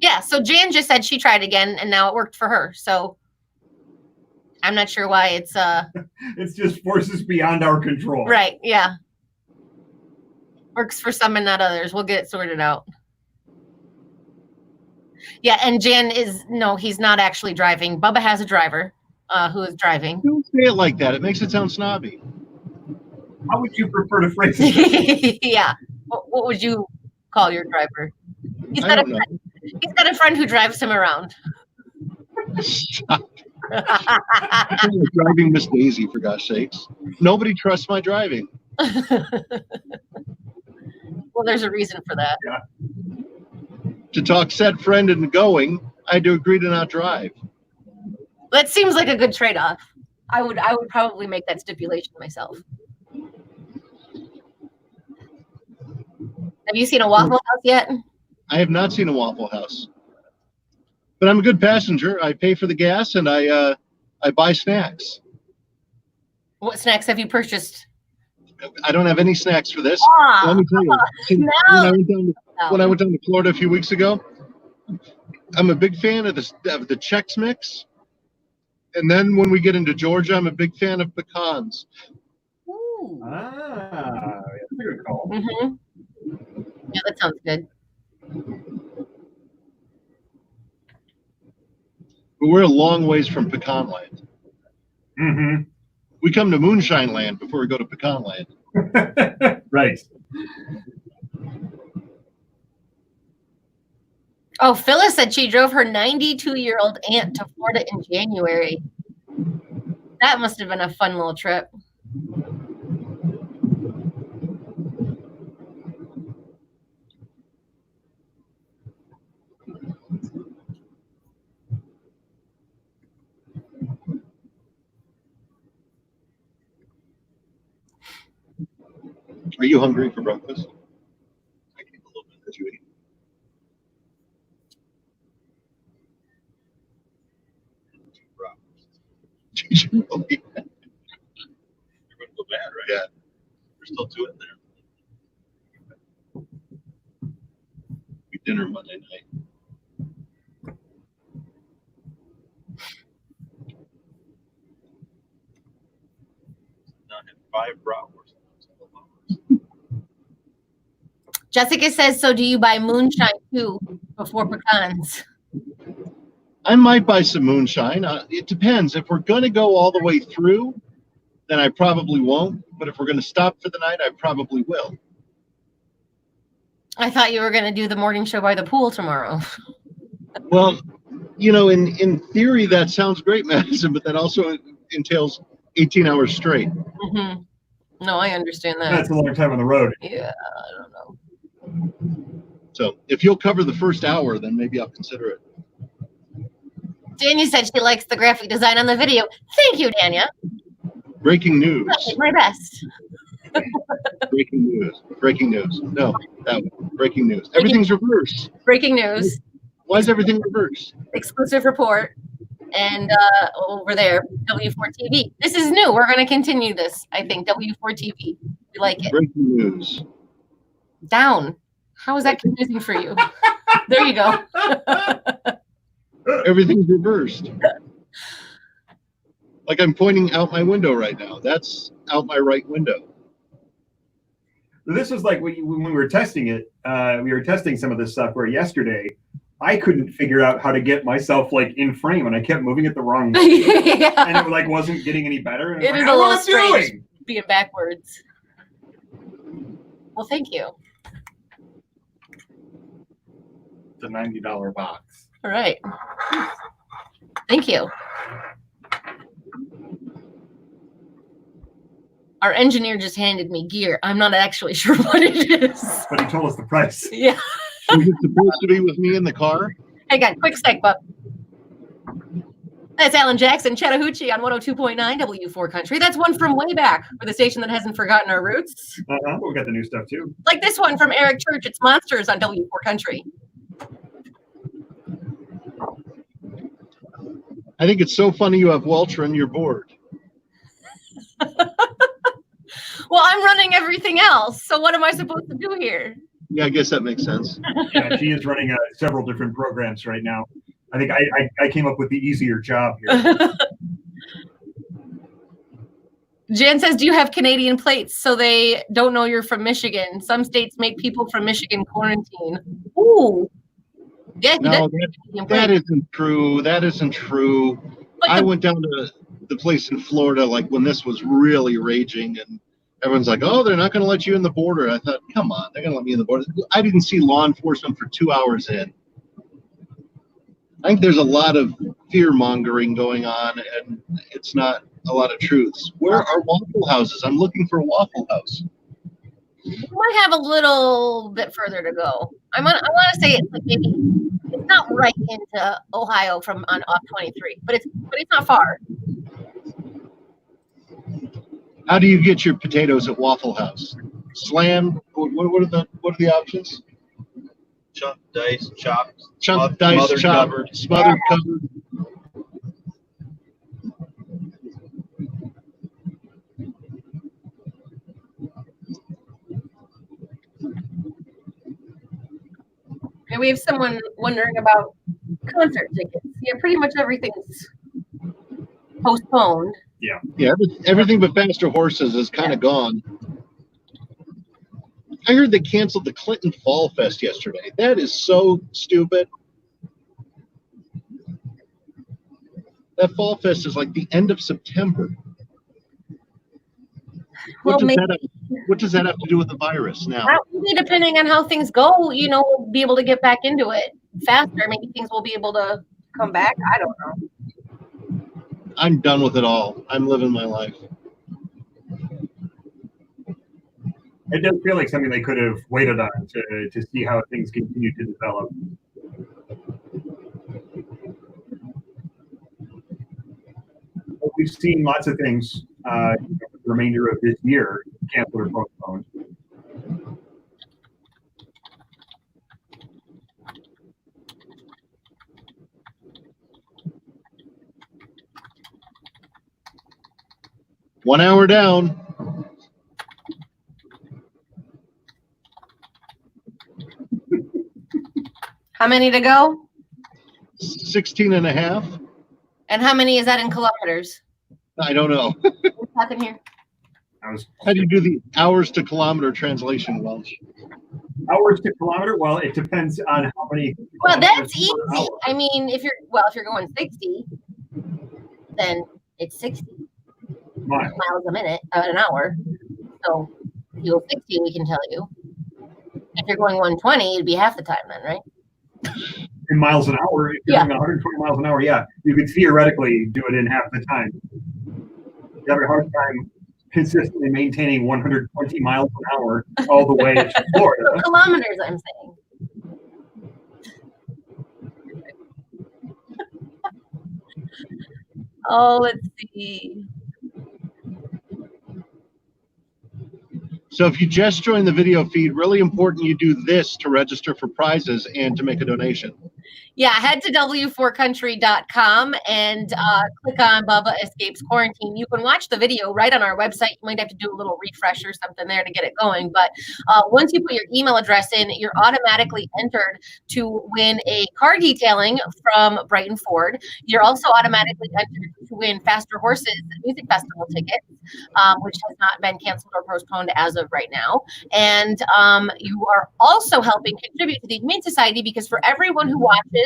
Yeah, so Jan just said she tried again, and now it worked for her. So I'm not sure why it's It's just forces beyond our control. right. Yeah, works for some and not others. We'll get it sorted out. Yeah, and Jan he's not actually driving. Bubba has a driver who is driving. Don't say it like that. It makes it sound snobby. How would you prefer to phrase it? Yeah. What would you call your driver? He's I don't know. He's got a friend who drives him around. Stop. I'm driving Miss Daisy, for gosh sakes. Nobody trusts my driving. Well, there's a reason for that. Yeah. To talk said friend into going, I had to agree to not drive. That seems like a good trade-off. I would probably make that stipulation myself. Have you seen a Waffle House yet? I have not seen a Waffle House, but I'm a good passenger. I pay for the gas and I buy snacks. What snacks have you purchased? I don't have any snacks for this. Ah, Let me tell you, no. when I went down to Florida a few weeks ago, I'm a big fan of the Chex Mix. And then when we get into Georgia, I'm a big fan of pecans. Ooh. Ah, that's a good call. Mm-hmm. Yeah, that sounds good. But we're a long ways from Pecan Land. Mm-hmm. We come to Moonshine Land before we go to Pecan Land. Right. Oh, Phyllis said she drove her 92-year-old aunt to Florida in January. That must have been a fun little trip. Are you hungry for breakfast? I can eat a little bit as you eat. Did you really? You're going to go bad, right? Yeah. There's still 2 in there. We dinner Monday night. Now I had 5 bratwursts. Jessica says, so do you buy moonshine too before pecans? I might buy some moonshine. It depends. If we're going to go all the way through, then I probably won't. But if we're going to stop for the night, I probably will. I thought you were going to do the morning show by the pool tomorrow. Well, you know, in theory, that sounds great, Madison, but that also entails 18 hours straight. Mm-hmm. No, I understand that. That's a long time on the road. Yeah, I don't know. So if you'll cover the first hour, then maybe I'll consider it. Dania said she likes the graphic design on the video. Thank you, Dania. Breaking news. I did my best. Breaking news. Breaking news. No, that one. Breaking news. Everything's reversed. Breaking news. Why is everything reversed? Exclusive report. And over there, W4TV. This is new. We're going to continue this, I think. W4TV. We like it. Breaking news. Down. How is that confusing for you? There you go. Everything's reversed. Like I'm pointing out my window right now. That's out my right window. This was like when we were testing it. We were testing some of this software yesterday. I couldn't figure out how to get myself like in frame, and I kept moving it the wrong way, Yeah. and it like wasn't getting any better. And It is like, a "What little am I strange doing?" being backwards. Well, thank you. It's a $90 box. All right. Thank you. Our engineer just handed me gear. I'm not actually sure what it is. But he told us the price. Yeah. Was it supposed to be with me in the car? Hang on, quick sec, Bub. That's Alan Jackson, Chattahoochee on 102.9 W4 Country. That's one from way back for the station that hasn't forgotten our roots. We got the new stuff too. Like this one from Eric Church. It's Monsters on W4 Country. I think it's so funny you have Welcher on your board. Well, I'm running everything else. So what am I supposed to do here? Yeah, I guess that makes sense. Yeah, she is running several different programs right now. I think I came up with the easier job here. Jan says, do you have Canadian plates so they don't know you're from Michigan? Some states make people from Michigan quarantine. Ooh. Yeah, he No, does. that isn't true. That isn't true. But I went down to the place in Florida like when this was really raging, and everyone's like, oh, they're not going to let you in the border. I thought, come on, they're going to let me in the border. I didn't see law enforcement for 2 hours in. I think there's a lot of fear mongering going on, and it's not a lot of truths. Where are Waffle Houses? I'm looking for a Waffle House. you might have a little bit further to go. I want to say it's like maybe it's not right into Ohio from on off 23, but it's not far. How do you get your potatoes at Waffle House? Slam What are the options? Chop, dice, chopped, Chop, dice, smothered, chop, covered. smothered, covered. And we have someone wondering about concert tickets. Yeah, pretty much everything's postponed. Yeah, everything but Faster Horses is kind of gone. I heard they canceled the Clinton Fall Fest yesterday. That is so stupid. That Fall Fest is like the end of September. Well, maybe, What does that have to do with the virus now? maybe depending on how things go, we'll be able to get back into it faster. Maybe things will be able to come back. I don't know. I'm done with it all. I'm living my life. It does feel like something they could have waited on to see how things continue to develop. But we've seen lots of things for the remainder of this year canceled or postponed. One hour down. How many to go? 16 and a half. And how many is that in kilometers? I don't know. What's happening here? How do you do the hours to kilometer translation, Welch? Hours to kilometer? Well, it depends on how many. Well, that's easy. Hour. I mean, if you're going 60, then it's 60 miles a minute, an hour. So if you go 60, we can tell you. If you're going 120, it'd be half the time then, right? In miles an hour, if you're going 120 miles an hour, yeah, you could theoretically do it in half the time. You have a hard time consistently maintaining 120 miles an hour all the way to Florida. So kilometers, I'm saying. Oh, let's see. So if you just joined the video feed, really important you do this to register for prizes and to make a donation. Yeah, head to w4country.com and click on Bubba Escapes Quarantine. You can watch the video right on our website. You might have to do a little refresh or something there to get it going. But once you put your email address in, you're automatically entered to win a car detailing from Brighton Ford. You're also automatically entered to win Faster Horses Music Festival tickets, which has not been canceled or postponed as of right now. And you are also helping contribute to the Humane Society, because for everyone who watches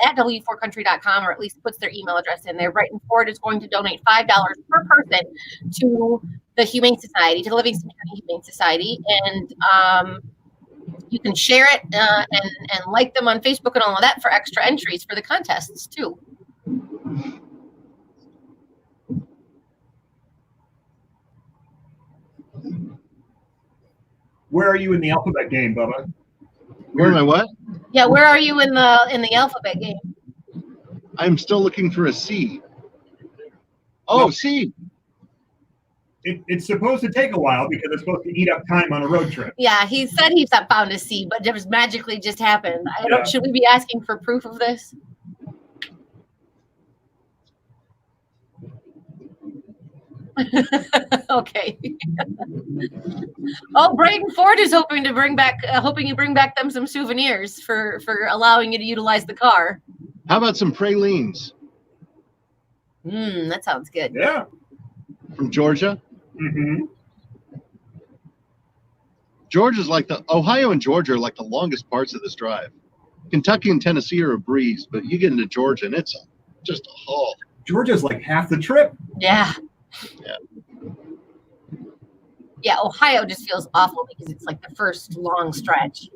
at w4country.com, or at least puts their email address in there, Brighton Ford is going to donate $5 per person to the Humane Society, to the Livingston County Humane Society. And you can share it and like them on Facebook and all of that for extra entries for the contests too. Where are you in the alphabet game, Bubba? Where am I what? Yeah, where are you in the alphabet game? I'm still looking for a C. Oh, C. It's supposed to take a while because it's supposed to eat up time on a road trip. Yeah, he said he's found a C, but it just magically just happened. Should we be asking for proof of this? Okay. Oh, Brighton Ford is hoping you bring back them some souvenirs for allowing you to utilize the car. How about some pralines? That sounds good. Yeah. From Georgia? Mm-hmm. Georgia's like Ohio and Georgia are like the longest parts of this drive. Kentucky and Tennessee are a breeze, but you get into Georgia and it's just a haul. Georgia's like half the trip. Yeah. Yeah. Yeah, Ohio just feels awful because it's like the first long stretch.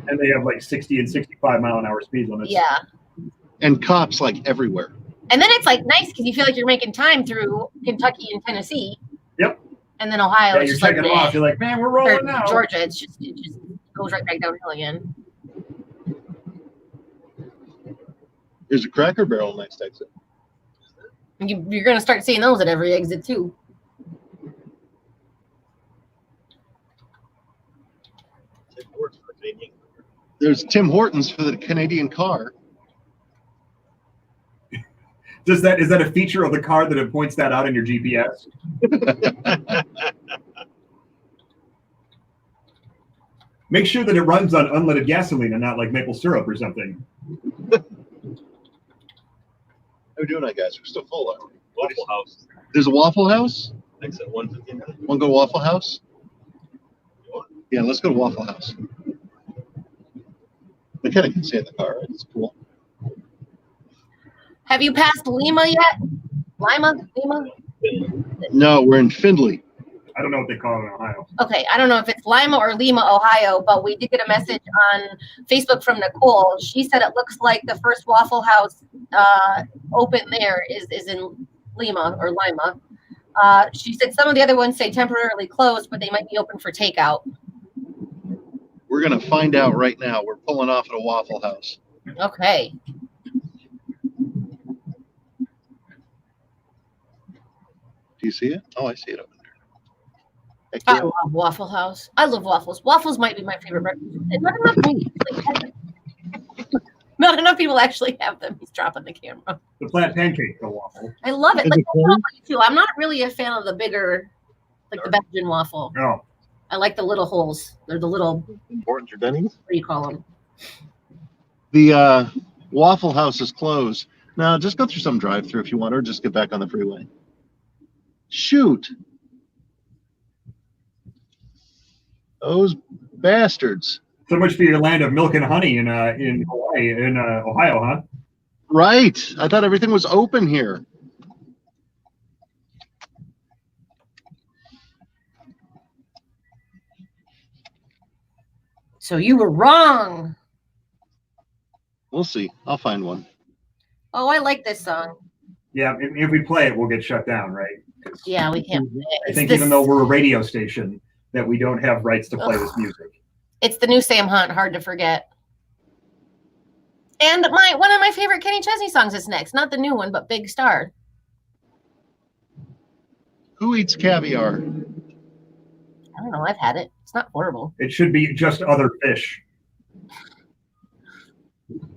And they have like 60 and 65 mile an hour speed limits. Yeah. And cops like everywhere. And then it's like nice because you feel like you're making time through Kentucky and Tennessee. Yep. And then Ohio. Yeah, it's you're just checking them off. You're like, man, we're rolling now. Georgia, it just goes right back downhill again. There's a Cracker Barrel next exit. You're going to start seeing those at every exit too. Canadian. There's Tim Hortons for the Canadian car. Is that a feature of the car that it points that out in your GPS? Make sure that it runs on unleaded gasoline and not like maple syrup or something. How we doing, guys? We're still full, aren't we? Waffle House. There's a Waffle House? Exit 159. Want to go to Waffle House? Yeah, let's go to Waffle House. McKenna can stay in the car. Right? It's cool. Have you passed Lima yet? Lima? No, we're in Findlay. I don't know what they call it in Ohio. Okay, I don't know if it's Lima or Lima, Ohio, but we did get a message on Facebook from Nicole. She said it looks like the first Waffle House open there is in Lima or Lima. She said some of the other ones say temporarily closed, but they might be open for takeout. We're going to find out right now. We're pulling off at a Waffle House. Okay. Do you see it? Oh, I see it over there. Heck I yeah. love Waffle House. I love waffles. Waffles might be my favorite breakfast. And not enough not enough people actually have them. He's dropping the camera. The flat pancake, the waffle. I love it. Is Like, it I don't know cold? about you too. I'm not really a fan of the bigger, like the Belgian waffle. No. I like the little holes. They're the little, Important or Denny's? what do you call them? The Waffle House is closed. Now, just go through some drive-through if you want, or just get back on the freeway. Shoot. Those bastards. So much for your land of milk and honey in Hawaii, in Ohio, huh? Right. I thought everything was open here. So you were wrong. We'll see. I'll find one. Oh, I like this song. Yeah, if we play it, we'll get shut down, right? 'Cause Yeah, we can't play it. I It's think this- even though we're a radio station, that we don't have rights to play this music. It's the new Sam Hunt, hard to forget. And one of my favorite Kenny Chesney songs is next. Not the new one, but Big Star. Who eats caviar? I don't know. I've had it. It's not horrible. It should be just other fish.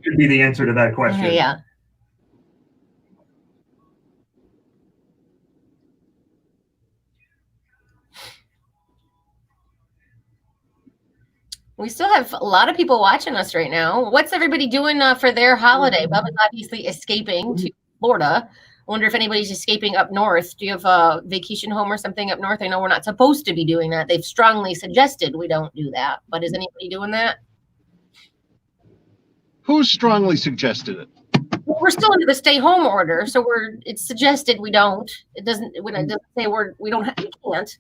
Should be the answer to that question. Yeah. We still have a lot of people watching us right now. What's everybody doing for their holiday? Bubba's obviously escaping to Florida. I wonder if anybody's escaping up north. Do you have a vacation home or something up north? I know we're not supposed to be doing that. They've strongly suggested we don't do that. But is anybody doing that? Who strongly suggested it? Well, we're still under the stay home order, so it's suggested we don't. It doesn't say we can't.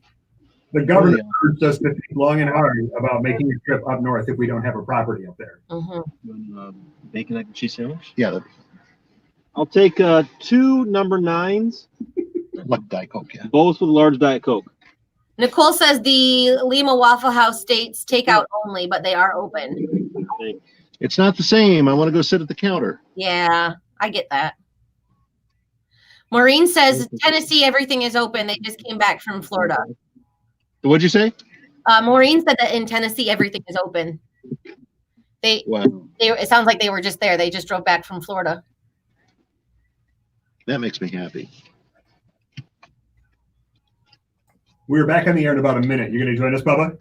The governor urged us to think long and hard about making a trip up north if we don't have a property up there. Mm-hmm. Bacon, egg, and cheese sandwich? Yeah, I'll take 2 number 9s, like Diet Coke, yeah. both with large Diet Coke. Nicole says the Lima Waffle House states takeout only, but they are open. It's not the same. I want to go sit at the counter. Yeah, I get that. Maureen says Tennessee, everything is open. They just came back from Florida. What'd you say? Maureen said that in Tennessee, everything is open. Wow. It sounds like they were just there. They just drove back from Florida. That makes me happy. We're back on the air in about a minute. You're going to join us, Bubba?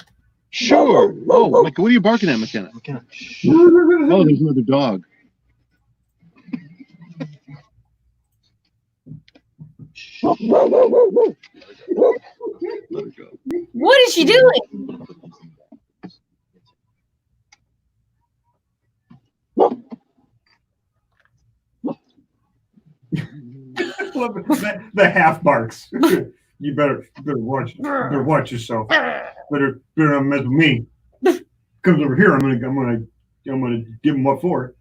Sure. Oh, what are you barking at, McKenna? McKenna. Oh, there's another dog. Let her go. What is she doing? The half barks. You better watch yourself. Better not mess with me. Comes over here, I'm gonna give him what for.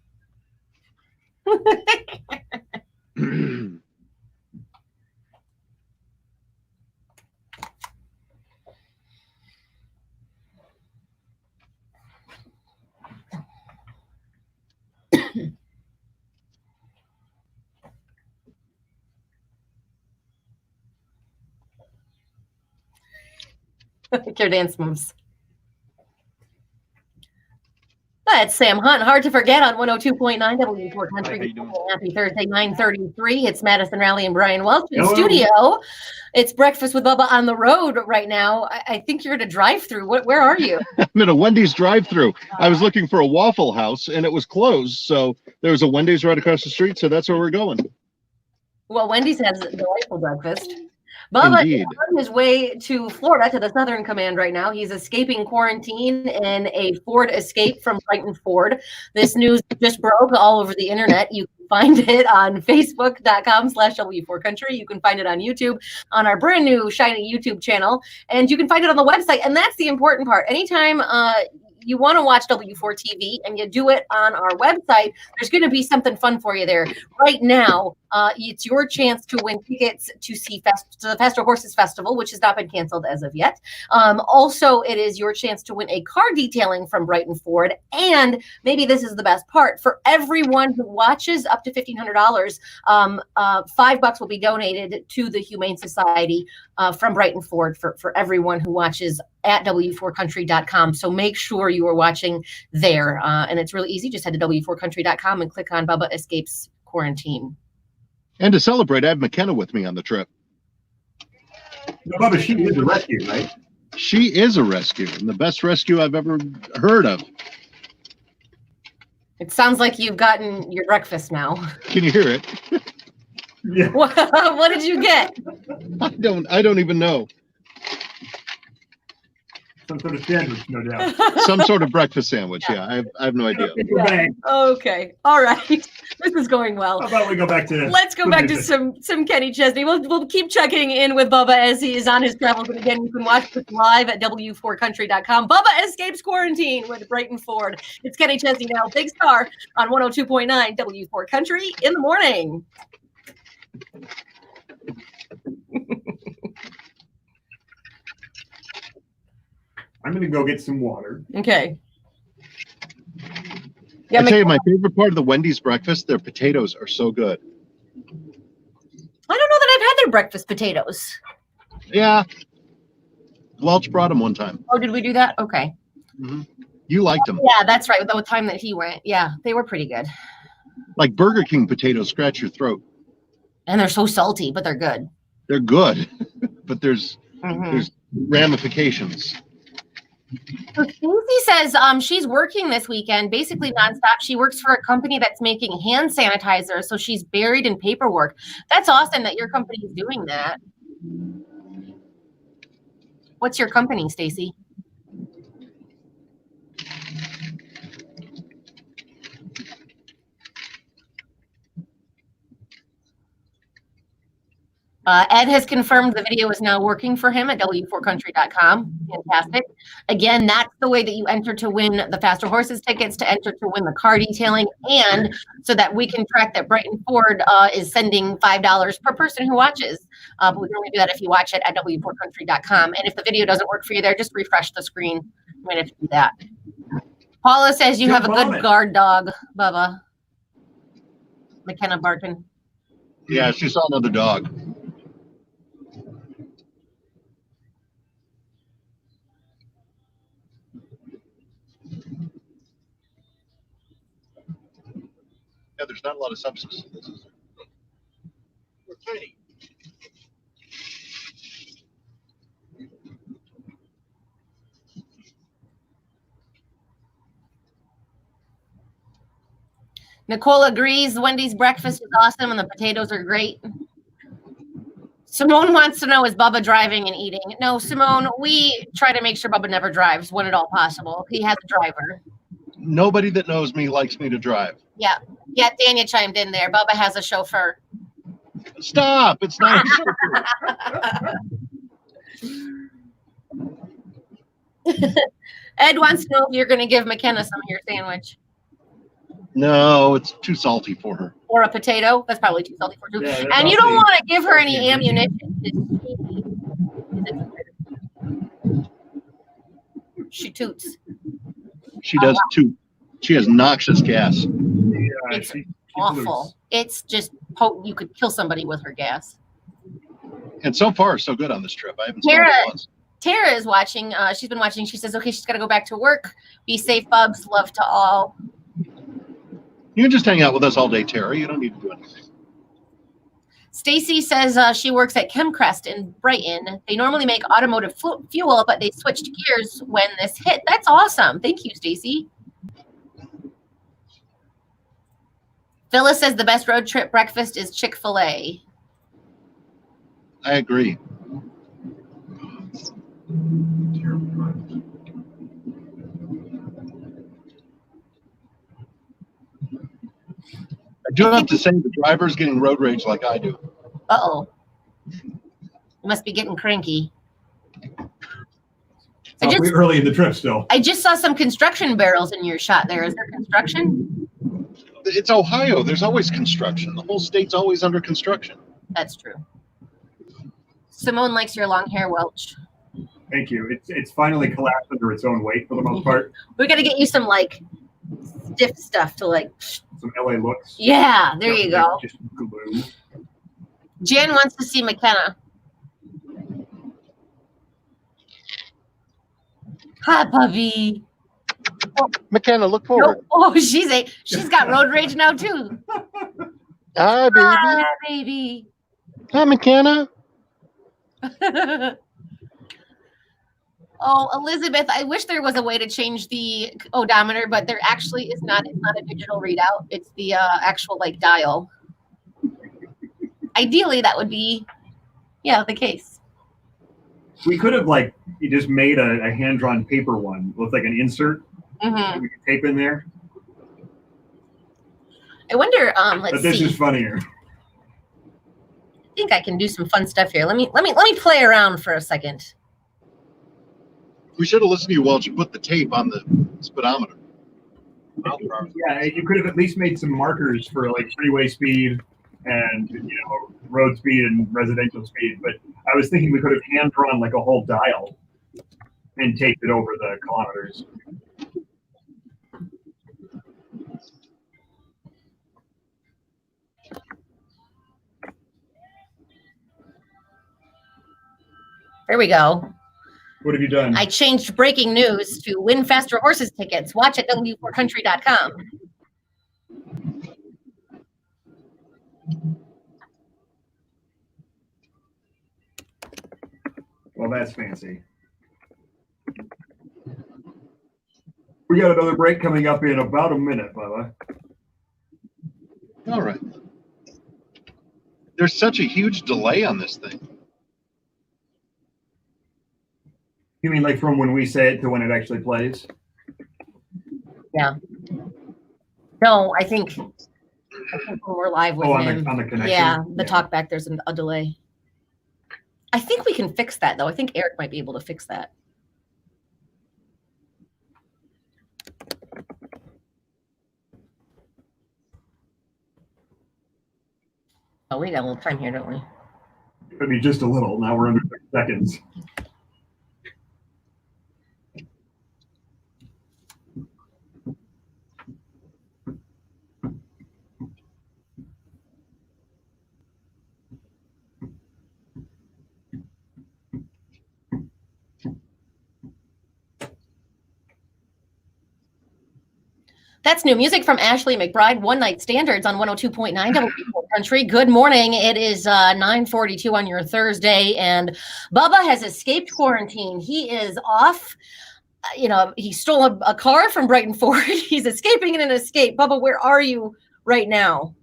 Your dance moves. It's Sam Hunt. Hard to forget on 102.9 W4 Hi, Country. how you doing? Happy Thursday, 9:33. It's Madison Raleigh and Brian Welch in Hello. studio. It's Breakfast with Bubba on the road right now. I think you're at a drive-through. Where are you? I'm at a Wendy's drive-through. I was looking for a Waffle House and it was closed, so there was a Wendy's right across the street, so that's where we're going. Well, Wendy's has a delightful breakfast. Bubba is Indeed. on his way to Florida, to the Southern Command right now. He's escaping quarantine in a Ford Escape from Brighton Ford. This news just broke all over the internet. You can find it on facebook.com/W4Country. You can find it on YouTube, on our brand new shiny YouTube channel, and you can find it on the website. And that's the important part. Anytime you want to watch W4 TV and you do it on our website, there's going to be something fun for you there. Right now, it's your chance to win tickets to see the Faster Horses Festival, which has not been canceled as of yet. Also, it is your chance to win a car detailing from Brighton Ford. And maybe this is the best part. For everyone who watches up to $1,500, $5 will be donated to the Humane Society from Brighton Ford for everyone who watches at W4Country.com. So make sure you are watching there. And it's really easy. Just head to W4Country.com and click on Bubba Escapes Quarantine. And to celebrate, I have McKenna with me on the trip. No, Bubba, she is a rescue, right? She is a rescue, and the best rescue I've ever heard of. It sounds like you've gotten your breakfast now. Can you hear it? Yeah. What did you get? I don't even know. Some sort of sandwich, no doubt. Some sort of breakfast sandwich. Yeah, I have no idea. Okay. All right. This is going well. How about we go back to... Let's go back to some Kenny Chesney. We'll keep checking in with Bubba as he is on his travels. And again, you can watch this live at W4Country.com. Bubba escapes quarantine with Brighton Ford. It's Kenny Chesney now, Big Star on 102.9 W4 Country in the morning. I'm going to go get some water. Okay. I tell you, my favorite part of the Wendy's breakfast, their potatoes are so good. I don't know that I've had their breakfast potatoes. Yeah. Welch brought them one time. Oh, did we do that? Okay. Mm-hmm. You liked them. Yeah, that's right. The time that he went. Yeah, they were pretty good. Like Burger King potatoes scratch your throat. And they're so salty, but they're good. They're good, but there's ramifications. So Stacey says she's working this weekend, basically nonstop. She works for a company that's making hand sanitizer, so she's buried in paperwork. That's awesome that your company is doing that. What's your company, Stacey? Ed has confirmed the video is now working for him at W4Country.com. Fantastic. Again, that's the way that you enter to win the Faster Horses tickets, to enter to win the car detailing, and so that we can track that Brighton Ford is sending $5 per person who watches. But we can only do that if you watch it at W4Country.com. And if the video doesn't work for you there, just refresh the screen. I'm going to do that. Paula says you have a good guard dog, Bubba. McKenna Barton. Yeah, she saw another dog. Yeah, there's not a lot of substance in this, is there? We're tiny. Nicole agrees Wendy's breakfast is awesome and the potatoes are great. Simone wants to know, is Bubba driving and eating? No, Simone, we try to make sure Bubba never drives when at all possible. He has a driver. Nobody that knows me likes me to drive. Yeah. Yeah, Dania chimed in there. Bubba has a chauffeur. Stop. It's not a chauffeur. Ed wants to know if you're going to give McKenna some of your sandwich. No, it's too salty for her. Or a potato. That's probably too salty for her. Yeah, and you don't want to give her any ammunition. She toots. She does too. She has noxious gas. It's awful. It's just you could kill somebody with her gas. And so far, so good on this trip. I haven't smelled it once. Tara is watching. She's been watching. She says, okay, she's got to go back to work. Be safe, Bubs. Love to all. You can just hang out with us all day, Tara. You don't need to do anything. Stacy says she works at Chemcrest in Brighton. They normally make automotive fuel, but they switched gears when this hit. That's awesome. Thank you, Stacy. Phyllis says the best road trip breakfast is Chick-fil-A. I agree. I do have to say the driver's getting road rage like I do. Uh-oh. You must be getting cranky. It's early in the trip still. I just saw some construction barrels in your shot there. Is there construction? It's Ohio. There's always construction. The whole state's always under construction. That's true. Simone likes your long hair, Welch. Thank you. It's finally collapsed under its own weight for the most part. We got to get you some like stiff stuff to like. Some LA looks. Yeah, there you go. Just glue. Jen wants to see McKenna. Hi, puppy. McKenna, look forward. Oh, she's got road rage now too. Hi, baby. Hi, baby. Hi, McKenna. Oh, Elizabeth, I wish there was a way to change the odometer, but there actually is not. It's not a digital readout. It's the actual like dial. Ideally, that would be, the case. We could have you just made a hand-drawn paper one with like an insert. Mm-hmm. We could tape in there. I wonder. Let's but this see. is funnier. I think I can do some fun stuff here. Let me play around for a second. We should have listened to you, Welch. You put the tape on the speedometer. Yeah, you could have at least made some markers for like freeway speed and road speed and residential speed. But I was thinking we could have hand drawn like a whole dial and taped it over the kilometers. There we go. What have you done? I changed breaking news to win faster horses tickets. Watch at w4country.com. Well, that's fancy. We got another break coming up in about a minute, Bubba. All right. There's such a huge delay on this thing. You mean like from when we say it to when it actually plays? Yeah. No, I think when we're live with him. On the connection? Yeah, the talk back, there's a delay. I think we can fix that, though. I think Eric might be able to fix that. Oh, we got a little time here, don't we? I mean, just a little. Now we're under 30 seconds. That's new music from Ashley McBride, One Night Standards on 102.9 W4 Country. Good morning. It is 9:42 on your Thursday, and Bubba has escaped quarantine. He is off. He stole a car from Brighton Ford. He's escaping in an escape. Bubba, where are you right now?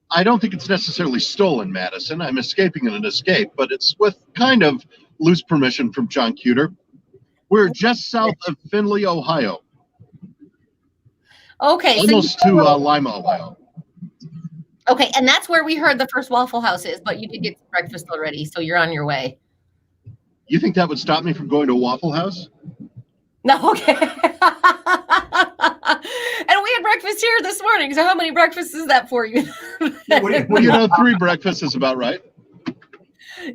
I don't think it's necessarily stolen, Madison. I'm escaping in an escape, but it's with kind of loose permission from John Cuter. We're just south of Findlay, Ohio. Okay. Almost to Lima, Ohio. Okay, and that's where we heard the first Waffle House is, but you did get breakfast already, so you're on your way. You think that would stop me from going to a Waffle House? No, okay. And we had breakfast here this morning, so how many breakfasts is that for you? 3 breakfasts is about right.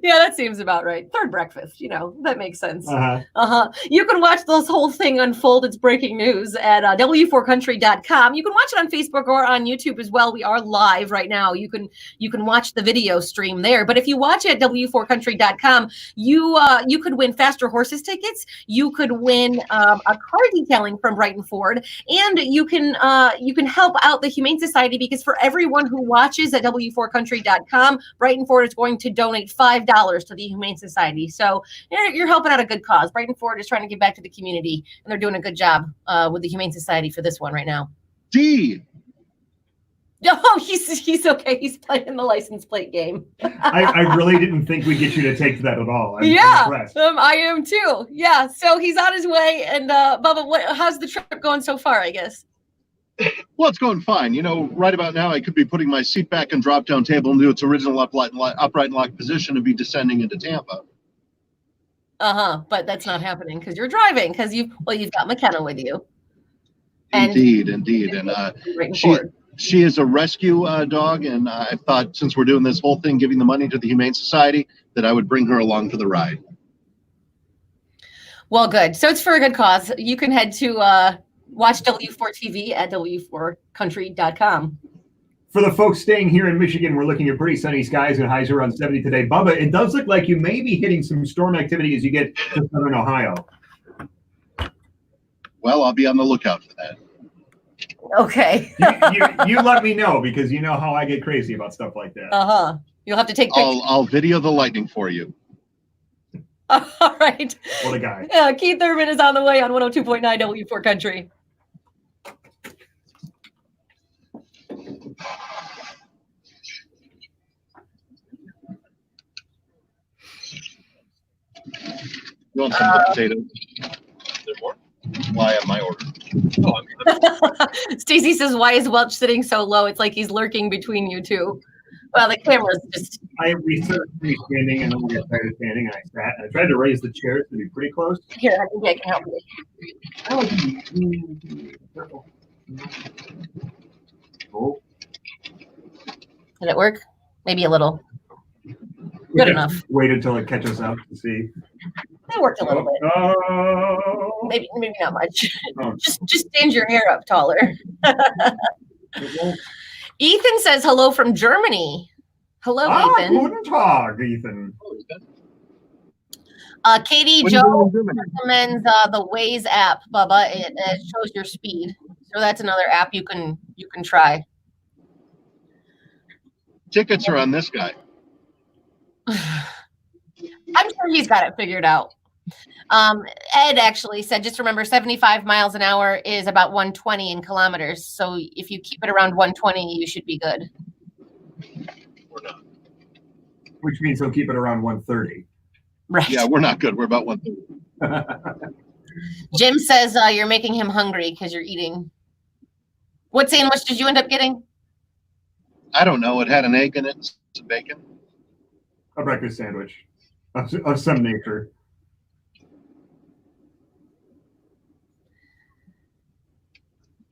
Yeah, that seems about right. Third breakfast, that makes sense. Uh-huh. You can watch this whole thing unfold. It's breaking news at w4country.com. You can watch it on Facebook or on YouTube as well. We are live right now. You can watch the video stream there. But if you watch it at w4country.com, you could win Faster Horses tickets. You could win a car detailing from Brighton Ford, and you can help out the Humane Society, because for everyone who watches at w4country.com, Brighton Ford is going to donate $5 to the Humane Society. So you're helping out a good cause. Brighton Ford is trying to give back to the community, and they're doing a good job with the Humane Society for this one right now. D. Oh, he's okay. He's playing the license plate game. I really didn't think we'd get you to take that at all. I'm impressed. I am too. Yeah, so he's on his way. And Bubba, how's the trip going so far, I guess? Well, it's going fine. Right about now, I could be putting my seat back and drop-down table into its original upright and locked position and be descending into Tampa. But that's not happening because you're driving, because you've got McKenna with you. Indeed. And she is a rescue dog, and I thought, since we're doing this whole thing, giving the money to the Humane Society, that I would bring her along for the ride. Well, good. So it's for a good cause. You can head to watch W4 TV at w4country.com. For the folks staying here in Michigan, we're looking at pretty sunny skies and highs around 70 today. Bubba, it does look like you may be hitting some storm activity as you get to southern Ohio. Well, I'll be on the lookout for that. Okay. you let me know, because you know how I get crazy about stuff like that. You'll have to take pictures. I'll video the lightning for you. All right. What a guy. Keith Thurman is on the way on 102.9 W4 Country. You want some potatoes? Is there more? Why on my order? Stacy says, why is Welch sitting so low? It's like he's lurking between you two. Well, the camera's just... I researched me standing, and then we got tired of standing, and I sat. And I tried to raise the chairs to be pretty close. Here, I think I can help you. Oh. Did it work? Maybe a little. Good enough. Wait until it catches up to see. It worked a little bit. Oh. Maybe not much. Oh. Just stand your hair up taller. Ethan says hello from Germany. Hello, Ethan. Guten Tag, Ethan. Katie Joe recommends the Waze app, Bubba. It shows your speed. So that's another app you can try. Tickets are on this guy. I'm sure he's got it figured out. Ed actually said, just remember 75 miles an hour is about 120 in kilometers. So if you keep it around 120, you should be good. Or not. Which means he'll keep it around 130. Right. Yeah, we're not good. We're about 130. Jim says you're making him hungry because you're eating. What sandwich did you end up getting? I don't know. It had an egg in it, some bacon. A breakfast sandwich of some nature.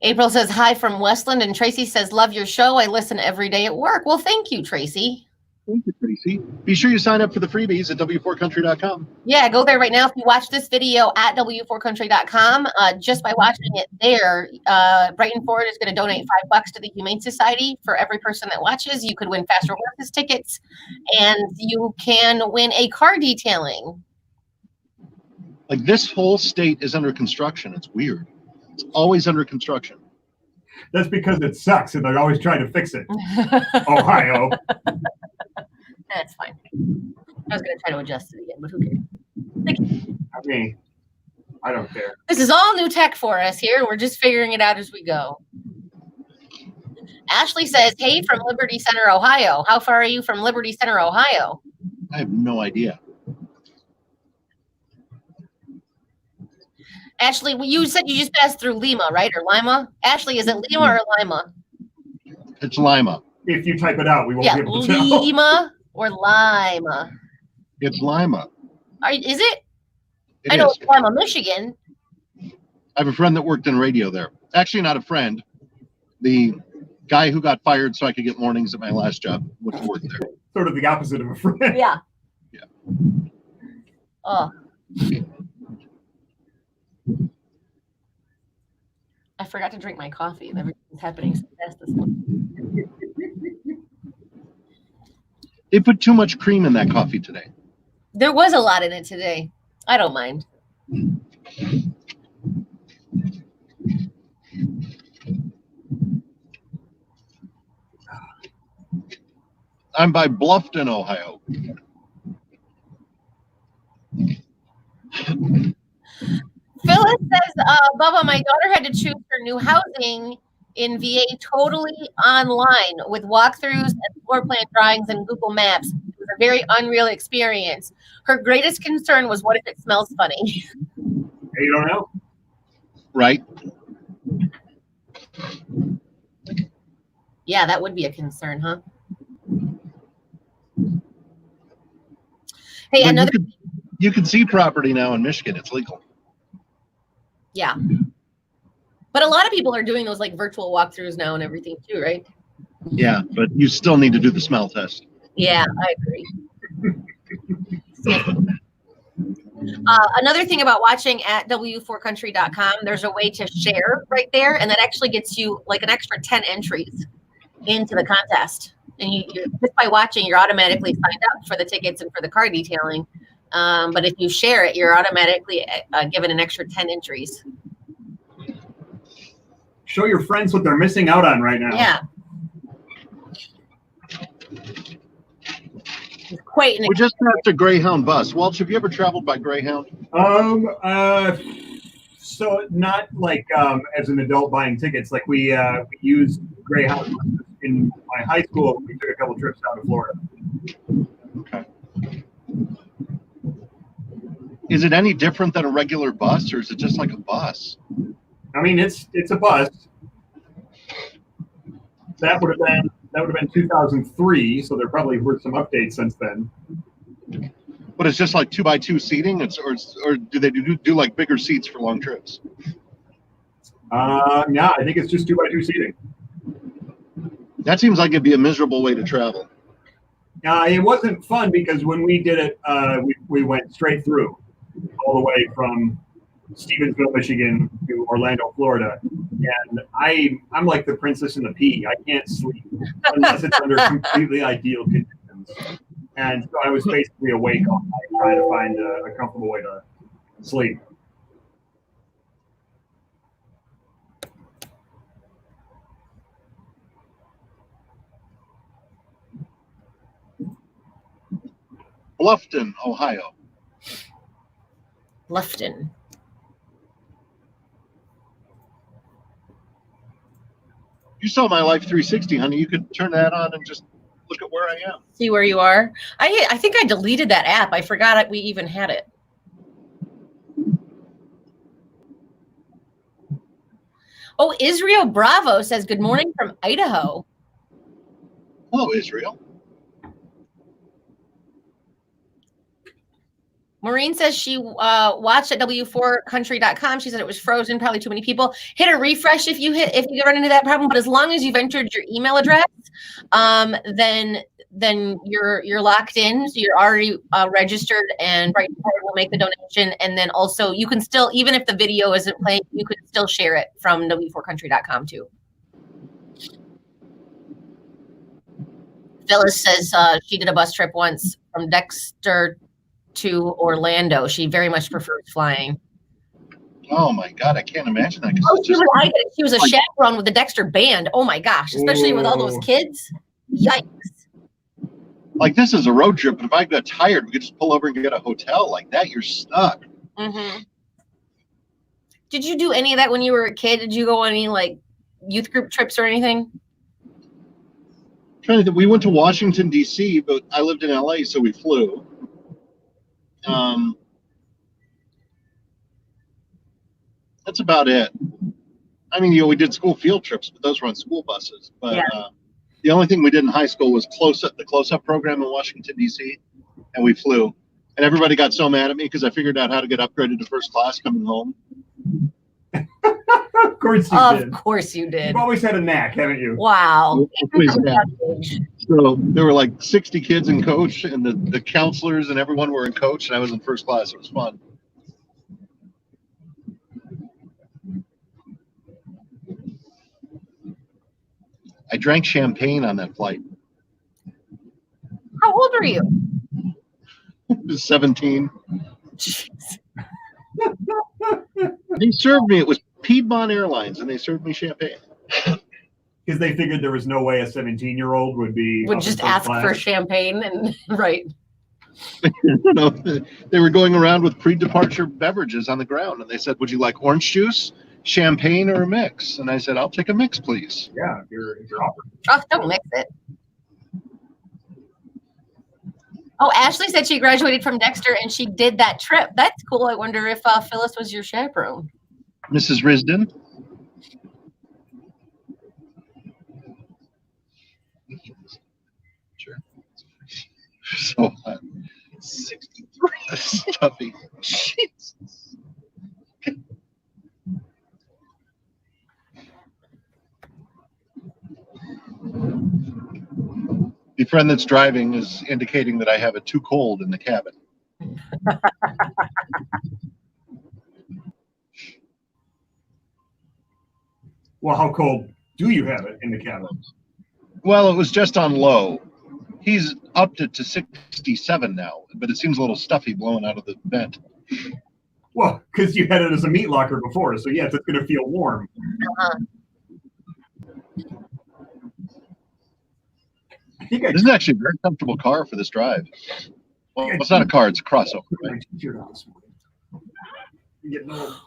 April says hi from Westland, and Tracy says, love your show. I listen every day at work. Well, thank you, Tracy. Thank you, Tracy. Be sure you sign up for the freebies at w4country.com. Yeah, go there right now. If you watch this video at w4country.com, just by watching it there, Brighton Ford is going to donate $5 to the Humane Society for every person that watches. You could win Faster Horses tickets, and you can win a car detailing. Like, this whole state is under construction. It's weird. It's always under construction. That's because it sucks, and they're always trying to fix it. Ohio. That's fine. I was going to try to adjust it again, but who cares? I mean, I don't care. This is all new tech for us here. We're just figuring it out as we go. Ashley says, hey, from Liberty Center, Ohio. How far are you from Liberty Center, Ohio? I have no idea. Ashley, well, you said you just passed through Lima, right? Or Lima? Ashley, is it Lima or Lima? It's Lima. If you type it out, we won't be able to tell. Lima or Lima? It's Lima. Is it? It I know is. it's Lima, Michigan. I have a friend that worked in radio there. Actually, not a friend. The guy who got fired so I could get mornings at my last job went to work there. Sort of the opposite of a friend. Yeah. Oh. I forgot to drink my coffee. Everything's happening so fast this morning. They put too much cream in that coffee today. There was a lot in it today. I don't mind. I'm by Bluffton, Ohio. Phyllis says, Bubba, my daughter had to choose her new housing in VA totally online with walkthroughs and floor plan drawings and Google Maps. It was a very unreal experience. Her greatest concern was, what if it smells funny? You don't know. Right? Yeah, that would be a concern, huh? Hey, But another. you can see property now in Michigan. It's legal. Yeah. But a lot of people are doing those like virtual walkthroughs now and everything too, right? Yeah, but you still need to do the smell test. Yeah, I agree. Another thing about watching at w4country.com, there's a way to share right there, and that actually gets you like an extra 10 entries into the contest. And you just by watching, you're automatically signed up for the tickets and for the car detailing. But if you share it, you're automatically given an extra 10 entries. Show your friends what they're missing out on right now. Yeah. It's quite We just passed a Greyhound bus. Welch, have you ever traveled by Greyhound? So not like as an adult buying tickets. Like we used Greyhound in my high school. We took a couple trips down to Florida. Okay. Is it any different than a regular bus, or is it just like a bus? I mean, it's a bus. That would have been 2003. So there probably were some updates since then. But it's just like 2x2 seating. Or do they do like bigger seats for long trips? Yeah, I think it's just 2x2 seating. That seems like it'd be a miserable way to travel. It wasn't fun because when we did it, we went straight through, all the way from Stevensville, Michigan to Orlando, Florida. And I'm like the princess and the pea. I can't sleep unless it's under completely ideal conditions. And so I was basically awake all night trying to find a comfortable way to sleep. Bluffton, Ohio. Bluffton. You saw my Life 360, honey. You could turn that on and just look at where I am. See where you are. I think I deleted that app. I forgot we even had it. Oh, Israel Bravo says, good morning from Idaho. Hello, Israel. Maureen says she watched at w4country.com. She said it was frozen, probably too many people. Hit a refresh if you run into that problem. But as long as you've entered your email address, then you're locked in. So you're already registered, and Brighton will make the donation. And then also you can still, even if the video isn't playing, you could still share it from w4country.com too. Phyllis says she did a bus trip once from Dexter to Orlando. She very much prefers flying. Oh my God, I can't imagine that. Oh, she was a chaperone with the Dexter band. Oh my gosh, especially with all those kids. Yikes. Like, this is a road trip, but if I got tired, we could just pull over and get a hotel. Like that, you're stuck. Mm-hmm. Did you do any of that when you were a kid? Did you go on any like youth group trips or anything? Trying to think, we went to Washington, D.C., but I lived in L.A., so we flew. That's about it. I mean, we did school field trips, but those were on school buses. But yeah. The only thing we did in high school was the close-up program in Washington, D.C., and we flew. And everybody got so mad at me because I figured out how to get upgraded to first class coming home. Of course you did. Of course you did. You've always had a knack, haven't you? Wow. So there were like 60 kids in coach, and the counselors and everyone were in coach, and I was in first class. It was fun. I drank champagne on that flight. How old are you? I was 17. Jeez. They served me. It was Piedmont Airlines, and they served me champagne. Because they figured there was no way a 17-year-old would Just ask for champagne and right. You know, they were going around with pre-departure beverages on the ground, and they said, "Would you like orange juice, champagne, or a mix?" And I said, "I'll take a mix, please." Yeah, if you're offered. Oh, don't mix it. Oh, Ashley said she graduated from Dexter and she did that trip. That's cool. I wonder if Phyllis was your chaperone. Mrs. Risden. Sure. So hot. 63. Stuffy. Jesus. The friend that's driving is indicating that I have it too cold in the cabin. Well, how cold do you have it in the cabin? Well, it was just on low. He's upped it to 67 now, but it seems a little stuffy blowing out of the vent. Well, because you had it as a meat locker before, so yes, it's going to feel warm. I think This is actually a very comfortable car for this drive. Well, it's not a car, it's a crossover. Right?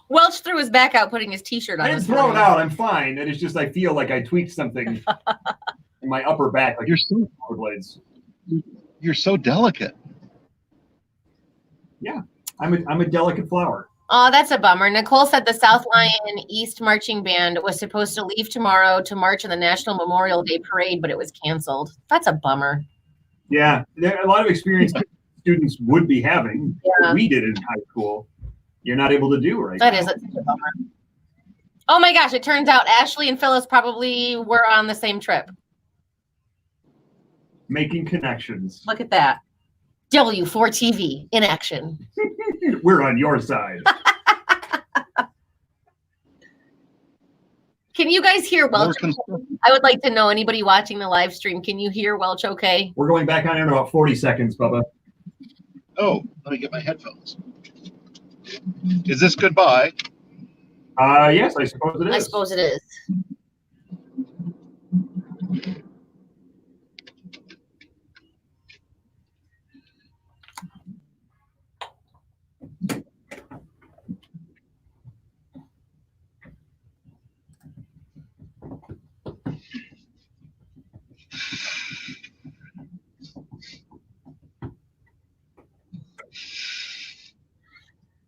Welch threw his back out putting his t-shirt on. I didn't throw it out. I'm fine. It is just I feel like I tweaked something in my upper back. Like You're so blades. You're so delicate. Yeah, I'm a delicate flower. Oh, that's a bummer. Nicole said the South Lion East Marching Band was supposed to leave tomorrow to march in the National Memorial Day Parade, but it was canceled. That's a bummer. Yeah, a lot of experience students would be having. Yeah. We did in high school. You're not able to do right That now. is a bummer. Oh my gosh, it turns out Ashley and Phyllis probably were on the same trip. Making connections. Look at that. W4 TV in action. We're on your side. Can you guys hear Welch? I would like to know, anybody watching the live stream, can you hear Welch okay? We're going back on air in about 40 seconds, Bubba. Oh, let me get my headphones. Is this goodbye? Yes, I suppose it is. I suppose it is.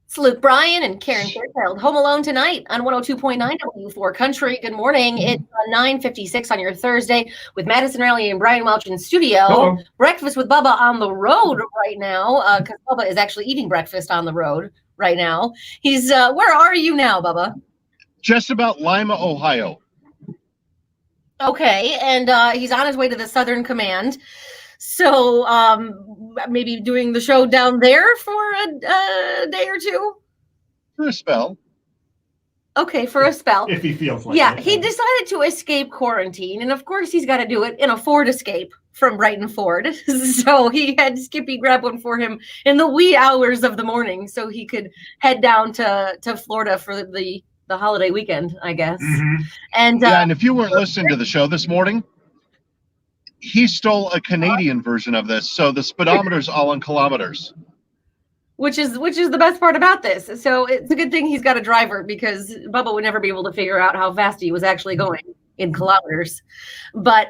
It's Luke Bryan and Karen Fairchild, home alone tonight on 102.9 W4 Country. Good morning. It's 9:56 on your Thursday with Madison Raleigh and Brian Welch in studio. Hello. Breakfast with Bubba on the road right now because Bubba is actually eating breakfast on the road right now. He's where are you now, Bubba? Just about Lima, Ohio. Okay, and he's on his way to the Southern Command. So maybe doing the show down there for a day or two? For a spell. Okay, for a spell. If he feels like Yeah, it. he decided to escape quarantine. And of course, he's got to do it in a Ford Escape from Brighton Ford. So he had Skippy grab one for him in the wee hours of the morning so he could head down to Florida for the holiday weekend, I guess. Mhm. And Yeah, and if you weren't listening to the show this morning, he stole a Canadian version of this, so the speedometer's all in kilometers. which is the best part about this. So it's a good thing he's got a driver because Bubba would never be able to figure out how fast he was actually going in kilometers. But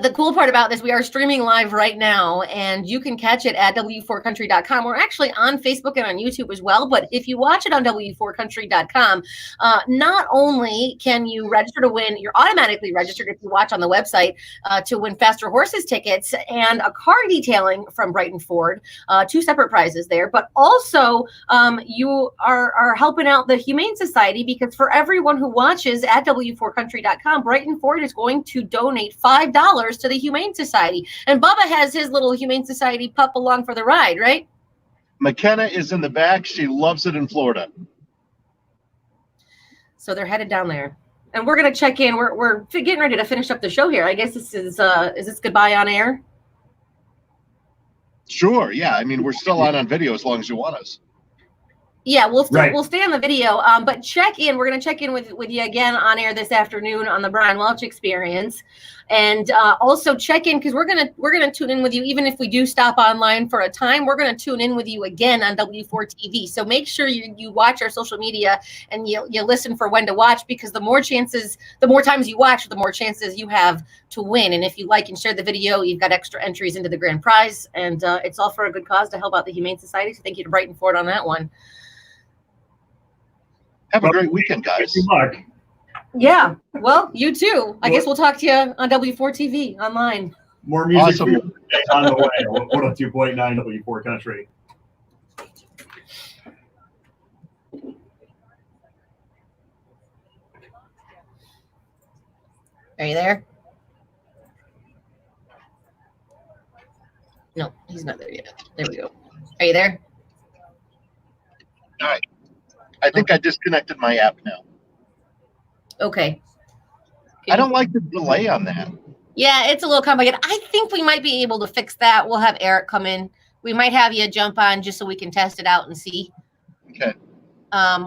the cool part about this, we are streaming live right now, and you can catch it at W4Country.com. We're actually on Facebook and on YouTube as well, but if you watch it on W4Country.com, not only can you register to win, you're automatically registered if you watch on the website to win Faster Horses tickets and a car detailing from Brighton Ford, two separate prizes there, but also you are helping out the Humane Society because for everyone who watches at W4Country.com, Brighton Ford is going to donate $5 $2 to the Humane Society. And Bubba has his little Humane Society pup along for the ride, right? McKenna is in the back. She loves it in Florida. So they're headed down there. And we're going to check in. We're getting ready to finish up the show here. I guess this is this goodbye on air? Sure, yeah. I mean, we're still on video as long as you want us. Yeah, we'll Right. we'll stay on the video, but check in. We're going to check in with you again on air this afternoon on the Brian Welch Experience, and also check in because we're gonna tune in with you even if we do stop online for a time. We're going to tune in with you again on W4 TV. So make sure you watch our social media and you listen for when to watch, because the more times you watch, the more chances you have to win. And if you like and share the video, you've got extra entries into the grand prize, and it's all for a good cause to help out the Humane Society. So thank you to Brighton Ford on that one. Have a great weekend, guys. Good luck. Yeah, well, you too. I guess we'll talk to you on W4 TV online. More music Awesome. on the way. 102.9 W4 Country. Are you there? No, he's not there yet. There we go. Are you there? All right. I think I disconnected my app now. Okay. I don't like the delay on that. Yeah, it's a little complicated. I think we might be able to fix that. We'll have Eric come in. We might have you jump on just so we can test it out and see. Okay.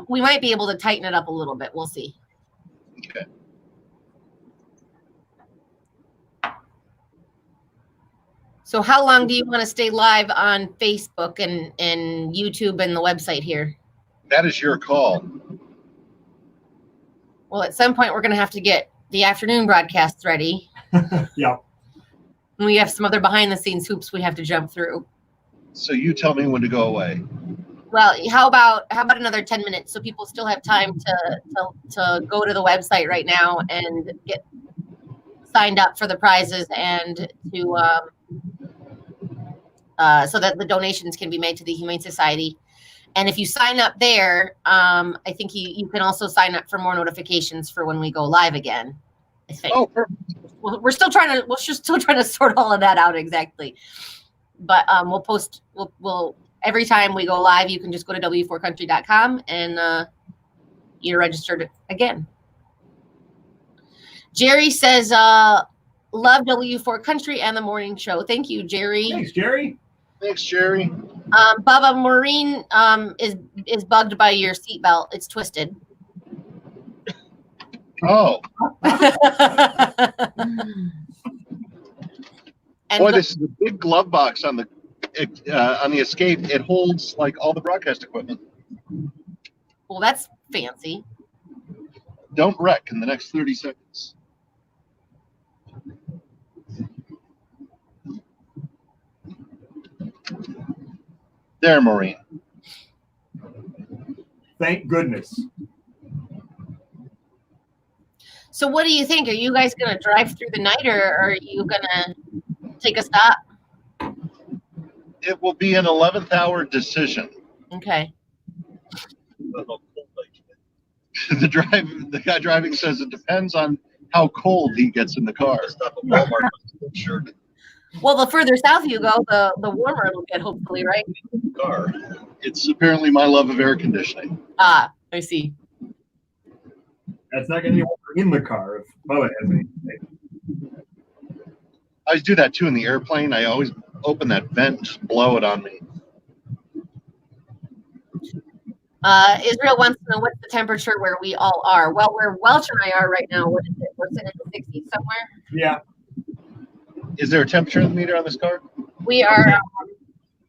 We might be able to tighten it up a little bit. We'll see. Okay. So how long do you want to stay live on Facebook and YouTube and the website here? That is your call. Well, at some point, we're going to have to get the afternoon broadcasts ready. Yeah. And we have some other behind-the-scenes hoops we have to jump through. So you tell me when to go away. Well, how about another 10 minutes so people still have time to go to the website right now and get signed up for the prizes and to so that the donations can be made to the Humane Society. And if you sign up there, I think you can also sign up for more notifications for when we go live again. I think. Oh, perfect. We're still trying to sort all of that out exactly. But we'll every time we go live, you can just go to w4country.com and you're registered again. Jerry says, love W4 Country and the morning show. Thank you, Jerry. Thanks, Jerry. Thanks, Jerry. Bubba, Maureen is bugged by your seatbelt. It's twisted. Oh, And boy, this is a big glove box on the Escape. It holds like all the broadcast equipment. well, that's fancy. Don't wreck in the next 30 seconds. There, Maureen. Thank goodness. So what do you think? Are you guys going to drive through the night, or are you going to take a stop? It will be an 11th hour decision. Okay. The guy driving says it depends on how cold he gets in the car. Stop at Walmart. Sure. Well, the further south you go, the warmer it'll get, hopefully, right? Car. It's apparently my love of air conditioning. Ah, I see. That's not going to be in the car if Bubba has anything. I always do that too in the airplane. I always open that vent, just blow it on me. Israel wants to know what's the temperature where we all are. Well, where Welch and I are right now, what is it? We're sitting in the 60s somewhere. Yeah. Is there a temperature meter on this car? We are.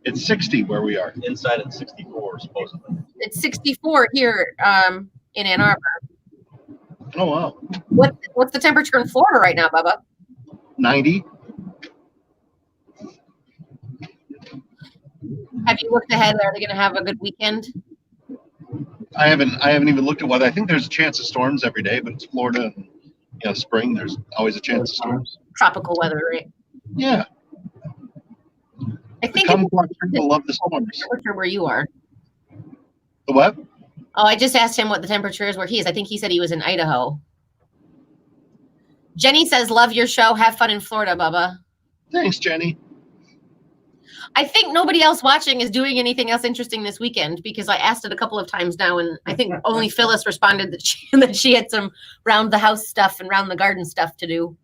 It's 60 where we are. Inside at 64, supposedly. It's 64 here in Ann Arbor. Oh, wow. What's the temperature in Florida right now, Bubba? 90. Have you looked ahead? Are they going to have a good weekend? I haven't even looked at weather. I think there's a chance of storms every day, but it's Florida and spring. There's always a chance of storms. Tropical weather, right? Yeah. I think People love the storms. temperature where you are. The what? Oh, I just asked him what the temperature is where he is. I think he said he was in Idaho. Jenny says, love your show. Have fun in Florida, Bubba. Thanks, Jenny. I think nobody else watching is doing anything else interesting this weekend because I asked it a couple of times now, and I think only Phyllis responded that she had some round the house stuff and round the garden stuff to do.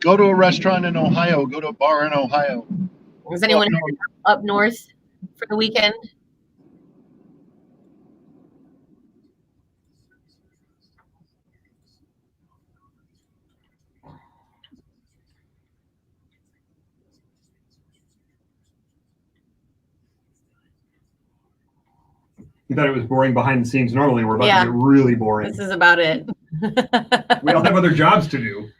Go to a restaurant in Ohio. Go to a bar in Ohio. Is anyone up north for the weekend? You thought it was boring behind the scenes. Normally, we're about to get really boring. This is about it. We all have other jobs to do.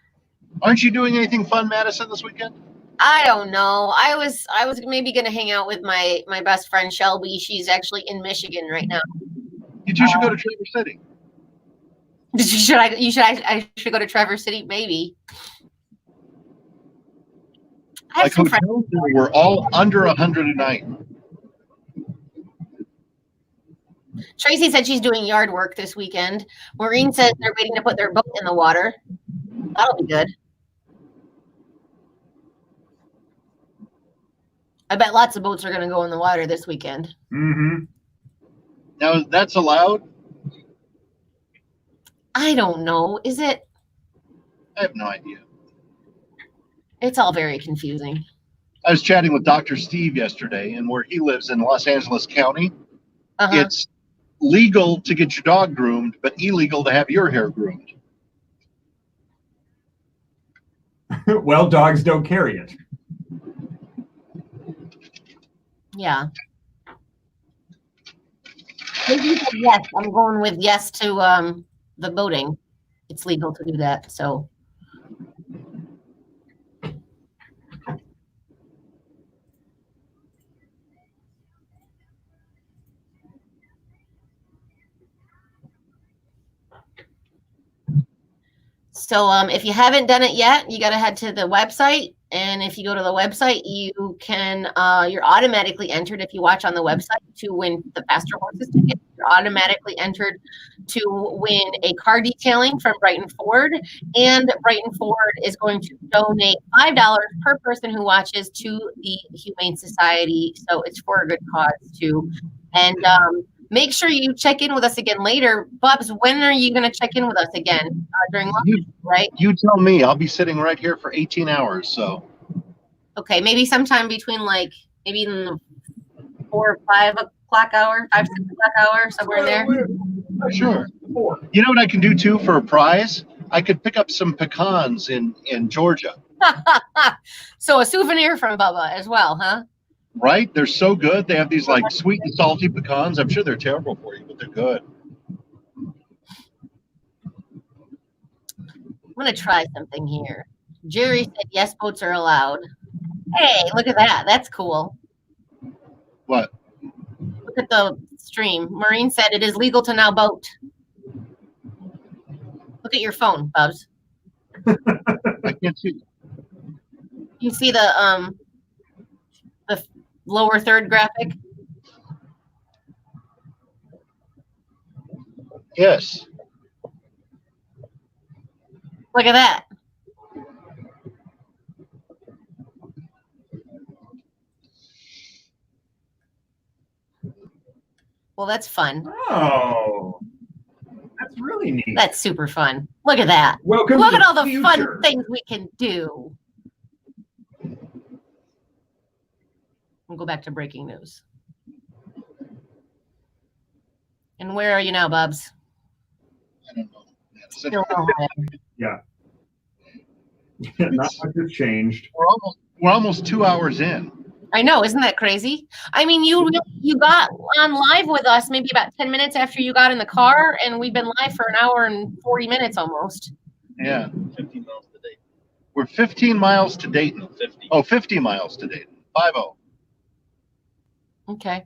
Aren't you doing anything fun, Madison, this weekend? I don't know. I was maybe going to hang out with my best friend Shelby. She's actually in Michigan right now. You two should go to Traverse City. I should go to Traverse City, maybe. I have some friends. We're all under 100 a night. Tracy said she's doing yard work this weekend. Maureen says they're waiting to put their boat in the water. That'll be good. I bet lots of boats are going to go in the water this weekend. Mm-hmm. Now, that's allowed? I don't know. Is it? I have no idea. It's all very confusing. I was chatting with Dr. Steve yesterday, and where he lives in Los Angeles County, it's legal to get your dog groomed, but illegal to have your hair groomed. Well, dogs don't carry it. Yeah. Maybe you said yes. I'm going with yes to the boating. It's legal to do that. So. So if you haven't done it yet, you got to head to the website. And if you go to the website, you can, you're automatically entered if you watch on the website to win the Faster Horses ticket. You're automatically entered to win a car detailing from Brighton Ford. And Brighton Ford is going to donate $5 per person who watches to the Humane Society. So it's for a good cause too. And make sure you check in with us again later. Bubs, when are you going to check in with us again? During lunch, right? You tell me. I'll be sitting right here for 18 hours, so. Okay, maybe sometime between maybe in the 4 or 5 o'clock hour, 5, 6 o'clock hour, somewhere in there. Sure. You know what I can do, too, for a prize? I could pick up some pecans in Georgia. So a souvenir from Bubba as well, huh? Right? They're so good. They have these sweet and salty pecans. I'm sure they're terrible for you, but they're good. I'm going to try something here. Jerry said yes, boats are allowed. Hey, look at that. That's cool. What? Look at the stream. Maureen said it is legal to now boat. Look at your phone, Bubs. I can't see. You see the lower third graphic? Yes. Look at that. Well, that's fun. Oh, that's really neat. That's super fun. Look at that. Welcome. Look to at all the future. fun things we can do. We'll go back to breaking news. And where are you now, Bubs? I don't know. Still Ohio. Yeah. Not much has changed. We're almost 2 hours in. I know, isn't that crazy? I mean, you got on live with us maybe about 10 minutes after you got in the car, and we've been live for an hour and 40 minutes almost. Yeah. 15 miles to Dayton. We're 15 miles to Dayton. 50. Oh, 50 miles to Dayton. 50. Okay.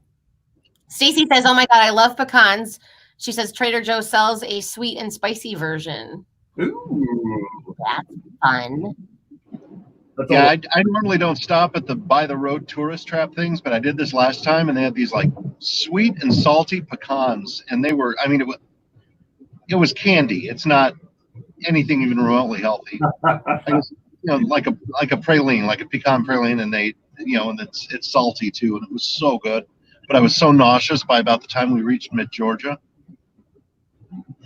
Stacy says, oh my God, I love pecans. She says Trader Joe's sells a sweet and spicy version. Ooh. That's fun. That's Yeah, all. I normally don't stop at the by the road tourist trap things, but I did this last time, and they had these sweet and salty pecans, and they were, I mean, it was candy. It's not anything even remotely healthy. I just, like a praline, like a pecan praline, and and it's salty too, and it was so good. But I was so nauseous by about the time we reached mid-Georgia.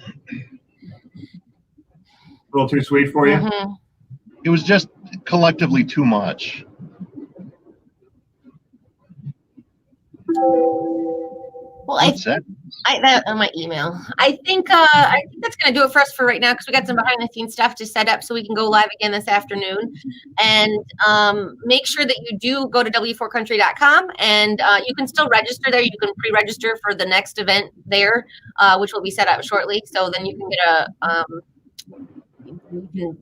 A little too sweet for you? Mhm. It was just collectively too much. Well, What's that? that on my email. I think that's gonna do it for us for right now because we got some behind the scenes stuff to set up so we can go live again this afternoon. And make sure that you do go to w4country.com and you can still register there. You can pre-register for the next event there, which will be set up shortly. So then you can get you can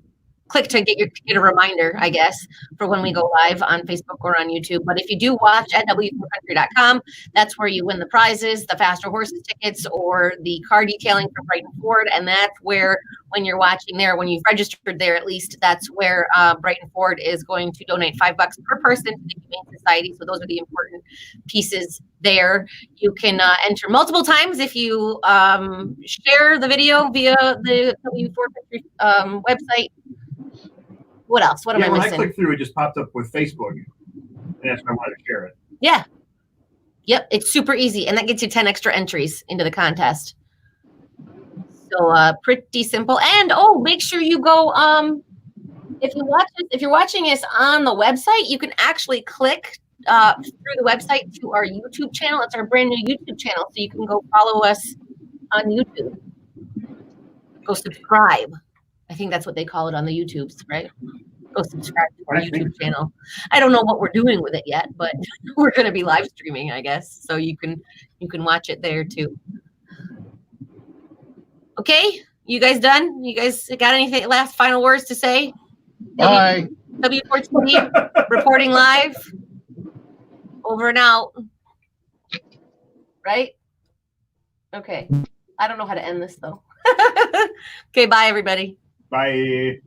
click to get a reminder, I guess, for when we go live on Facebook or on YouTube. But if you do watch at w4country.com, that's where you win the prizes, the Faster Horses tickets, or the car detailing from Brighton Ford. And that's where, when you're watching there, when you've registered there at least, that's where Brighton Ford is going to donate $5 per person to the Humane Society. So those are the important pieces there. You can enter multiple times if you share the video via the W4 Country website. What else? What am I when missing? I clicked through, it just popped up with Facebook. And that's why I wanted to share it. Yeah. Yep. It's super easy. And that gets you 10 extra entries into the contest. So pretty simple. And make sure you go if you're watching us on the website, you can actually click through the website to our YouTube channel. It's our brand new YouTube channel. So you can go follow us on YouTube. Go subscribe. I think that's what they call it on the YouTubes, right? Go subscribe to our YouTube channel. I don't know what we're doing with it yet, but we're going to be live streaming, I guess. So you can watch it there too. Okay, you guys done? You guys got anything last final words to say? Bye. W4TV reporting live. Over and out. Right? Okay. I don't know how to end this though. Okay, bye everybody. Bye.